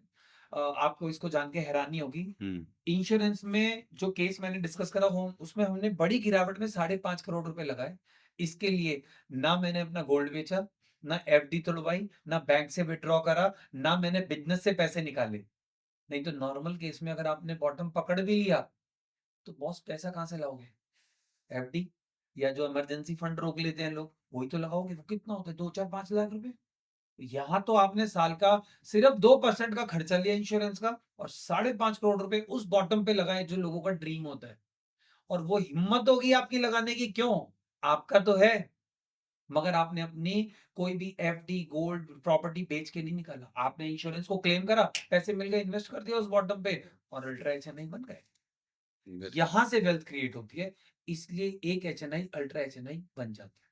आपको इसको जान के हैरानी होगी। हुँ, इंश्योरेंस में जो केस मैंने डिस्कस करा हो उसमें हमने बड़ी गिरावट में 5.5 करोड़ रुपए लगाए। इसके लिए ना मैंने अपना गोल्ड बेचा, ना एफडी तोड़वाई, ना बैंक से विड्रॉ करा, ना मैंने बिजनेस से पैसे निकाले। नहीं तो नॉर्मल केस में अगर आपने बॉटम पकड़ भी लिया तो बॉस पैसा कहाँ से लाओगे? एफडी या जो इमरजेंसी फंड रोक लेते हैं लोग, वही तो लगाओगे। वो कितना होता है, 2 4 5 लाख रुपए। यहाँ तो आपने साल का सिर्फ 2% का खर्चा लिया इंश्योरेंस का और 5.5 करोड़ रुपए उस बॉटम पे लगाए जो लोगों का ड्रीम होता है। और वो हिम्मत होगी आपकी लगाने की, क्यों? आपका तो है, मगर आपने अपनी कोई भी एफडी, गोल्ड, प्रॉपर्टी बेच के नहीं निकाला। आपने इंश्योरेंस को क्लेम करा, पैसे मिल गए, इन्वेस्ट कर दिया उस बॉटम पे और अल्ट्रा एचएनआई बन गए। वेरी यहां से वेल्थ क्रिएट होती है, इसलिए एक एचएनआई अल्ट्रा एचएनआई बन जाता है।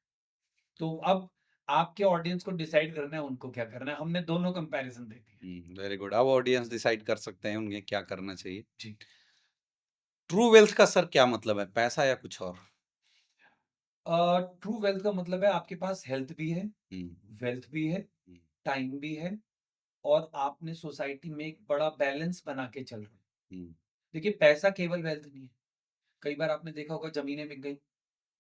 तो अब आपके ऑडियंस को डिसाइड करना है उनको क्या करना है। हमने दोनों कंपैरिजन दे दिए। Very good. अब ऑडियंस डिसाइड कर सकते हैं उन्हें क्या करना चाहिए। जी। ट्रू वेल्थ का सर क्या मतलब है? पैसा या कुछ और? ट्रू वेल्थ का मतलब है आपके पास हेल्थ भी है, हुँ, वेल्थ भी है, हुँ, टाइम भी है और आपने सोसाइटी में एक बड़ा बैलेंस बना के चल रहे हैं। हुँ, देखिए पैसा केवल वेल्थ नहीं है। कई बार आपने देखा होगा जमीनें बिक गई,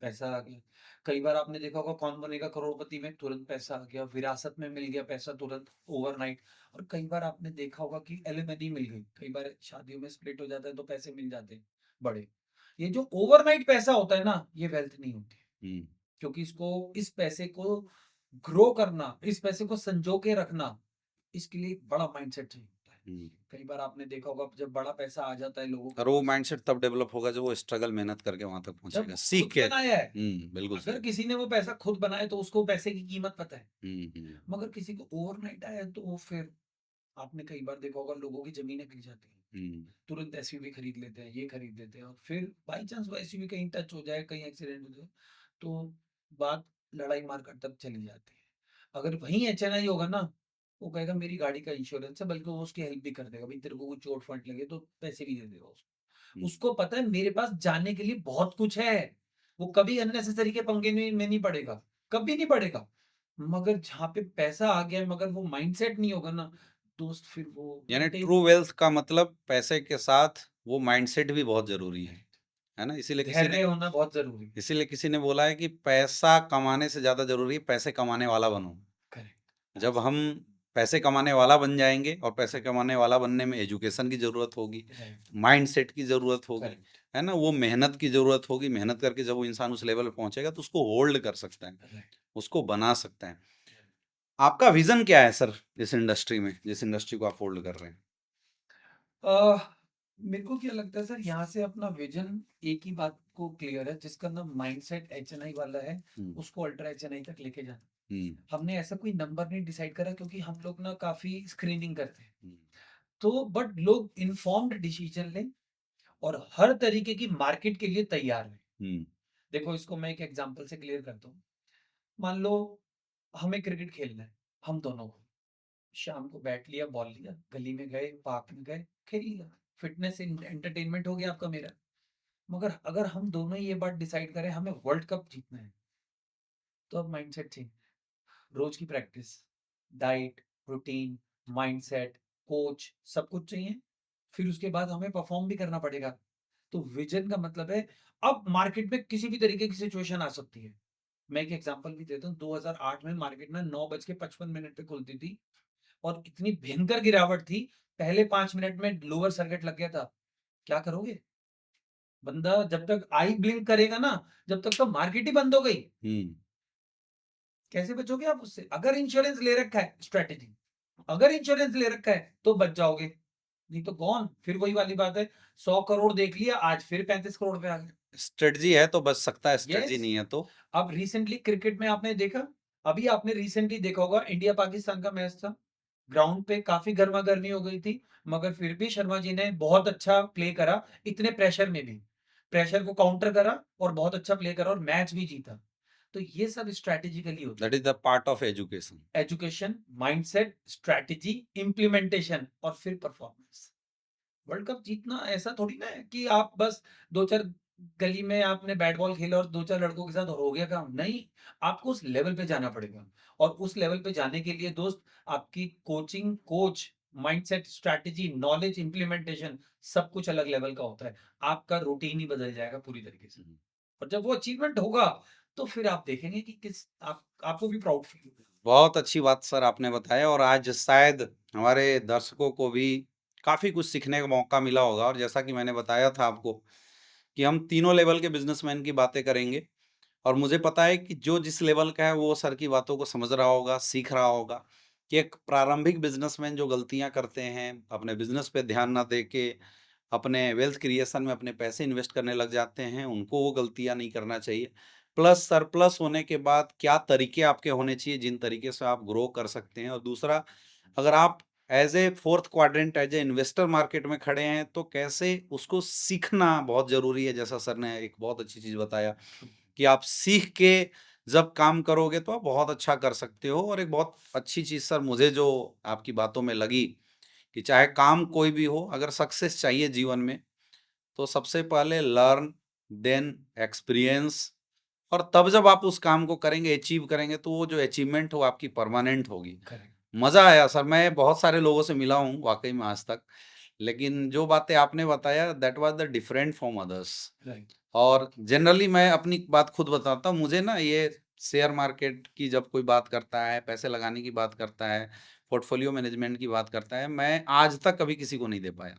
पैसा आ गया। कई बार आपने देखा होगा कौन बनेगा करोड़पति में, तुरंत पैसा आ गया, विरासत में मिल गया पैसा तुरंत, ओवरनाइट। और कई बार आपने देखा होगा कि एलिमनी मिल गई, कई बार शादियों में स्प्लिट हो जाता है तो पैसे मिल जाते हैं बड़े। ये जो ओवरनाइट पैसा होता है ना, ये वेल्थ नहीं होती, हुँ, क्योंकि इसको, इस पैसे को ग्रो करना, इस पैसे को संजो के रखना, इसके लिए बड़ा माइंडसेट चाहिए होता है। हुँ। कई बार आपने देखा होगा जब बड़ा पैसा आ जाता है लोगों के और वो पास, माइंडसेट तब डेवलप होगा जब वो स्ट्रगल मेहनत करके वहाँ तक जब पहुँचेगा, सीख खुद के। बनाया है। बिल्कुल अगर सही। किसी ने वो पैसा खुद बनाया तो उसको पैसे की कीमत पता है। हुँ, हुँ, मगर किसी को ओवरनाइट आया तो वो फिर, आपने कई बार देखा होगा लोगों की जमीनें बिक जाती हैं, हुँ, तुरंत एसयूवी खरीद लेते हैं, ये खरीद लेते हैं और फिर बाई चांस वो एसयूवी कहीं टच हो जाए, कहीं एक्सीडेंट हो जाए, तो बात लड़ाई मारकर तक चली जाती है। अगर वहीं एचएनआई होगा ना, वो कहेगा मेरी गाड़ी का इंश्योरेंस है, बल्कि वो उसकी हेल्प भी कर देगा, भाई तेरे को कुछ चोट फट लगे तो पैसे भी दे देगा उसको। उसको पता है मेरे पास जाने के लिए बहुत कुछ है, वो कभी अननेसेसरी के पंगे में नहीं पड़ेगा, कभी नहीं पड़ेगा। मगर जहाँ पे पैसा आ गया मगर वो माइंडसेट नहीं होगा ना दोस्त, फिर वो यानी घंटे ट्रू वेल्थ का मतलब पैसे के साथ वो माइंडसेट भी बहुत ज़रूरी है ना? धैर्य होना बहुत ज़रूरी है। इसीलिए किसी ने बोला है कि पैसा कमाने से ज़्यादा ज़रूरी है पैसे कमाने वाला बनो। करेक्ट, जब हम पैसे कमाने वाला बन जाएँगे और पैसे कमाने वाला बनने में एजुकेशन की ज़रूरत होगी, राइट, माइंडसेट की ज़रूरत होगी, करेक्ट, है ना? वो मेहनत की ज़रूरत होगी, मेहनत करके जब वो इंसान उस लेवल पे पहुँचेगा तो उसको होल्ड कर सकता है, राइट। उसको बना सकता है। आपका विज़न क्या है सर इस इंडस्ट्री में, जिस इंडस्ट्री को आप होल्ड कर रहे हैं? अ, मेरे को क्या लगता है सर, यहाँ से अपना विजन एक ही बात को क्लियर है, जिसका नाम माइंडसेट एचएनआई वाला है, हुँ, उसको अल्ट्रा एचएनआई तक लेके जाना। हुँ, हमने ऐसा कोई नंबर नहीं डिसाइड करा, क्योंकि हम लोग ना काफी स्क्रीनिंग करते हैं। हुँ, तो बट लोग इन्फॉर्म्ड डिसीजन लें और हर तरीके की मार्केट के लिए तैयार हैं। हुँ, देखो, इसको मैं एक एग्जांपल से क्लियर करता हूँ। मान लो हमें क्रिकेट खेलना है, हम दोनों को। शाम को बैट लिया, बॉल लिया, गली में गए, पार्क में गए, खेल लिया। फिटनेस एंटरटेनमेंट हो गया आपका मेरा। मगर अगर हम दोनों ही ये बात डिसाइड करें हमें वर्ल्ड कप जीतना है, तो अब माइंडसेट चेंज। रोज की practice, diet, routine, mindset, coach, सब कुछ चाहिए। फिर उसके बाद हमें परफॉर्म भी करना पड़ेगा। तो विजन का मतलब है, अब मार्केट में किसी भी तरीके की सिचुएशन आ सकती है। मैं एक एग्जांपल भी देता हूँ। 2008 में मार्केट में 9:55 पे खुलती थी और इतनी भयंकर गिरावट थी, पहले 5 मिनट में लोअर सर्किट लग गया था। क्या करोगे? बंदा जब तक आई ब्लिंक करेगा ना, जब तक तो मार्केट ही बंद हो गई। हुँ, कैसे बचोगे आप उससे? अगर इंश्योरेंस ले रखा है, स्ट्रैटेजी, अगर इंश्योरेंस ले रखा है तो बच जाओगे, नहीं तो गॉन। फिर वही वाली बात है, 100 करोड़ देख लिया, आज फिर 35 करोड़ पे आ गए। स्ट्रेटजी है तो बच सकता है, स्ट्रेटजी यस। नहीं है तो अब रिसेंटली क्रिकेट में आपने देखा, अभी आपने रिसेंटली देखा होगा, इंडिया पाकिस्तान का मैच था। ग्राउंड पे काफी गर्मा गर्मी हो गई थी, मगर फिर भी शर्मा जी ने बहुत अच्छा प्ले करा। इतने प्रेशर में भी प्रेशर को काउंटर करा और बहुत अच्छा प्ले करा और मैच भी जीता। तो ये सब स्ट्रैटेजिकली होता दैट है। Is the part of education. Education, mindset, strategy, implementation और फिर परफॉर्मेंस। वर्ल्ड कप जीतना ऐसा थोड़ी ना है कि आप बस 2-4 गली में आपने बैट बॉल खेला और 2-4 लड़कों के साथ हो गया काम, नहीं। आपको उस लेवल पे जाना पड़ेगा और उस लेवल पे जाने के लिए दोस्त, आपकी coaching, coach, mindset, strategy, knowledge, implementation, सब कुछ अलग लेवल का होता है। आपका रूटीन ही बदल जाएगा पूरी तरीके से। हुँ। और जब वो अचीवमेंट होगा, तो फिर आप देखेंगे कि किस आप आपको भी प्राउड फील होगा। बहुत अच्छी बात सर आपने बताया और आज शायद हमारे दर्शकों को भी काफ़ी कुछ सीखने का मौका मिला होगा और जैसा कि मैंने बताया था आपको कि हम तीनों लेवल के बिजनेसमैन की बातें करेंगे और मुझे पता है कि जो जिस लेवल का है वो सर की बातों को समझ रहा होगा, सीख रहा होगा कि एक प्रारंभिक बिजनेसमैन जो गलतियां करते हैं, अपने बिजनेस पे ध्यान ना दे के अपने वेल्थ क्रिएशन में अपने पैसे इन्वेस्ट करने लग जाते हैं, उनको वो गलतियां नहीं करना चाहिए। प्लस सरप्लस होने के बाद क्या तरीके आपके होने चाहिए जिन तरीके से आप ग्रो कर सकते हैं और दूसरा, अगर आप as a fourth quadrant as a investor market में खड़े हैं तो कैसे उसको सीखना बहुत ज़रूरी है। जैसा सर ने एक बहुत अच्छी चीज़ बताया कि आप सीख के जब काम करोगे तो आप बहुत अच्छा कर सकते हो और एक बहुत अच्छी चीज़ सर मुझे जो आपकी बातों में लगी कि चाहे काम कोई भी हो, अगर सक्सेस चाहिए जीवन में तो सबसे पहले लर्न, देन एक्सपीरियंस और तब जब आप उस काम को करेंगे, अचीव करेंगे तो वो जो अचीवमेंट हो आपकी परमानेंट होगी। करेक्ट, मज़ा आया सर, मैं बहुत सारे लोगों से मिला हूँ वाक़ई में आज तक, लेकिन जो बातें आपने बताया that was the different from others. Right, और जनरली मैं अपनी बात खुद बताता हूँ, मुझे ना ये शेयर मार्केट की जब कोई बात करता है, पैसे लगाने की बात करता है, पोर्टफोलियो मैनेजमेंट की बात करता है, मैं आज तक कभी किसी को नहीं दे पाया।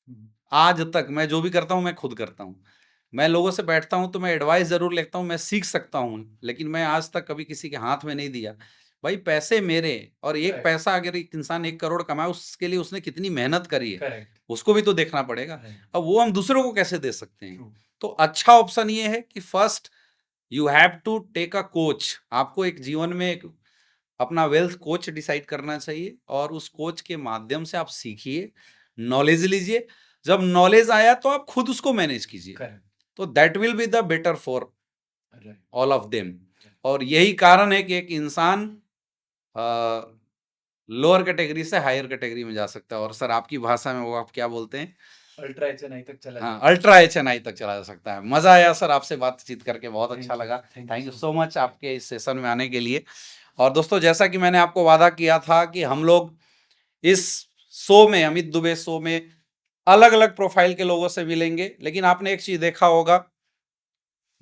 हुँ, आज तक मैं जो भी करता हूँ, मैं खुद करता हूँ। मैं लोगों से बैठता हूँ, तो मैं एडवाइस ज़रूर लेता हूँ, मैं सीख सकता हूँ, लेकिन मैं आज तक कभी किसी के हाथ में नहीं दिया। भाई पैसे मेरे और एक राइट, पैसा अगर एक इंसान 1 करोड़ कमाए, उसके लिए उसने कितनी मेहनत करी है, करेक्ट, उसको भी तो देखना पड़ेगा। राइट, अब वो हम दूसरों को कैसे दे सकते हैं? ट्रू, तो अच्छा ऑप्शन ये है कि first you have to take a coach. आपको एक जीवन में एक अपना वेल्थ कोच डिसाइड करना चाहिए और उस कोच के माध्यम से आप सीखिए, नॉलेज लीजिए। जब नॉलेज आया तो आप खुद उसको मैनेज कीजिए। करेक्ट, तो that will be the better for right, all of them. Right. और यही कारण है कि एक इंसान लोअर कैटेगरी से हायर कैटेगरी में जा सकता है और सर आपकी भाषा में वो आप क्या बोलते हैं अल्ट्रा एचएनआई तक चला हाँ, जाएगा। अल्ट्रा एचएनआई तक चला जा सकता है। मज़ा आया सर आपसे बातचीत करके, बहुत अच्छा लगा। Thank thank you you so so much आपके इस सेशन में आने के लिए। और दोस्तों, जैसा कि मैंने आपको वादा किया था कि हम लोग इस शो में, अमित दुबे शो में, अलग-अलग प्रोफाइल के लोगों से मिलेंगे। लेकिन आपने एक चीज़ देखा होगा,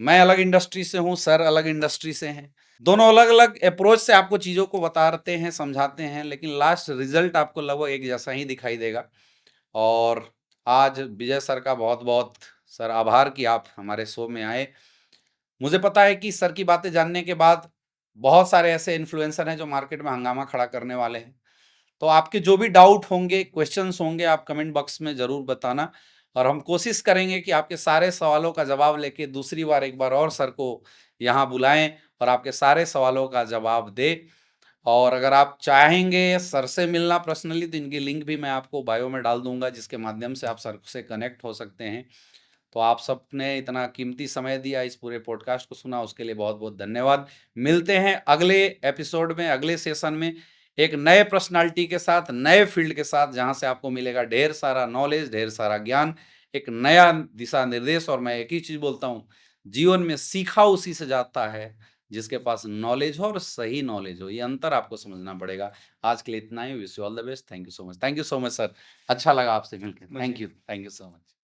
मैं अलग इंडस्ट्री से हूँ, सर अलग इंडस्ट्री से हैं। दोनों अलग-अलग अप्रोच से आपको चीज़ों को बताते हैं, समझाते हैं, लेकिन लास्ट रिज़ल्ट आपको लगभग एक जैसा ही दिखाई देगा। और आज विजय सर का बहुत-बहुत सर आभार कि आप हमारे शो में आए। मुझे पता है कि सर की बातें जानने के बाद बहुत सारे ऐसे इन्फ्लुएंसर हैं जो मार्केट में हंगामा खड़ा करने वाले हैं। तो आपके जो भी डाउट होंगे, क्वेश्चंस होंगे, आप कमेंट बॉक्स में ज़रूर बताना, और हम कोशिश करेंगे कि आपके सारे सवालों का जवाब लेके दूसरी बार एक बार और सर को यहाँ बुलाएँ और आपके सारे सवालों का जवाब दें। और अगर आप चाहेंगे सर से मिलना पर्सनली, तो इनकी लिंक भी मैं आपको बायो में डाल दूँगा, जिसके माध्यम से आप सर से कनेक्ट हो सकते हैं। तो आप सबने इतना कीमती समय दिया, इस पूरे पॉडकास्ट को सुना, उसके लिए बहुत-बहुत धन्यवाद। मिलते हैं अगले एपिसोड में, अगले सेशन में, एक नए पर्सनैलिटी के साथ, नए फील्ड के साथ, जहाँ से आपको मिलेगा ढेर सारा नॉलेज, ढेर सारा ज्ञान, एक नया दिशा निर्देश। और मैं एक ही चीज़ बोलता हूँ, जीवन में सीखा उसी से जाता है जिसके पास नॉलेज हो और सही नॉलेज हो। ये अंतर आपको समझना पड़ेगा। आज के लिए इतना ही। Wish you all the best. Thank you so much. Thank you so much sir. अच्छा लगा आपसे मिलके। मुझे थैंक यू सो मच।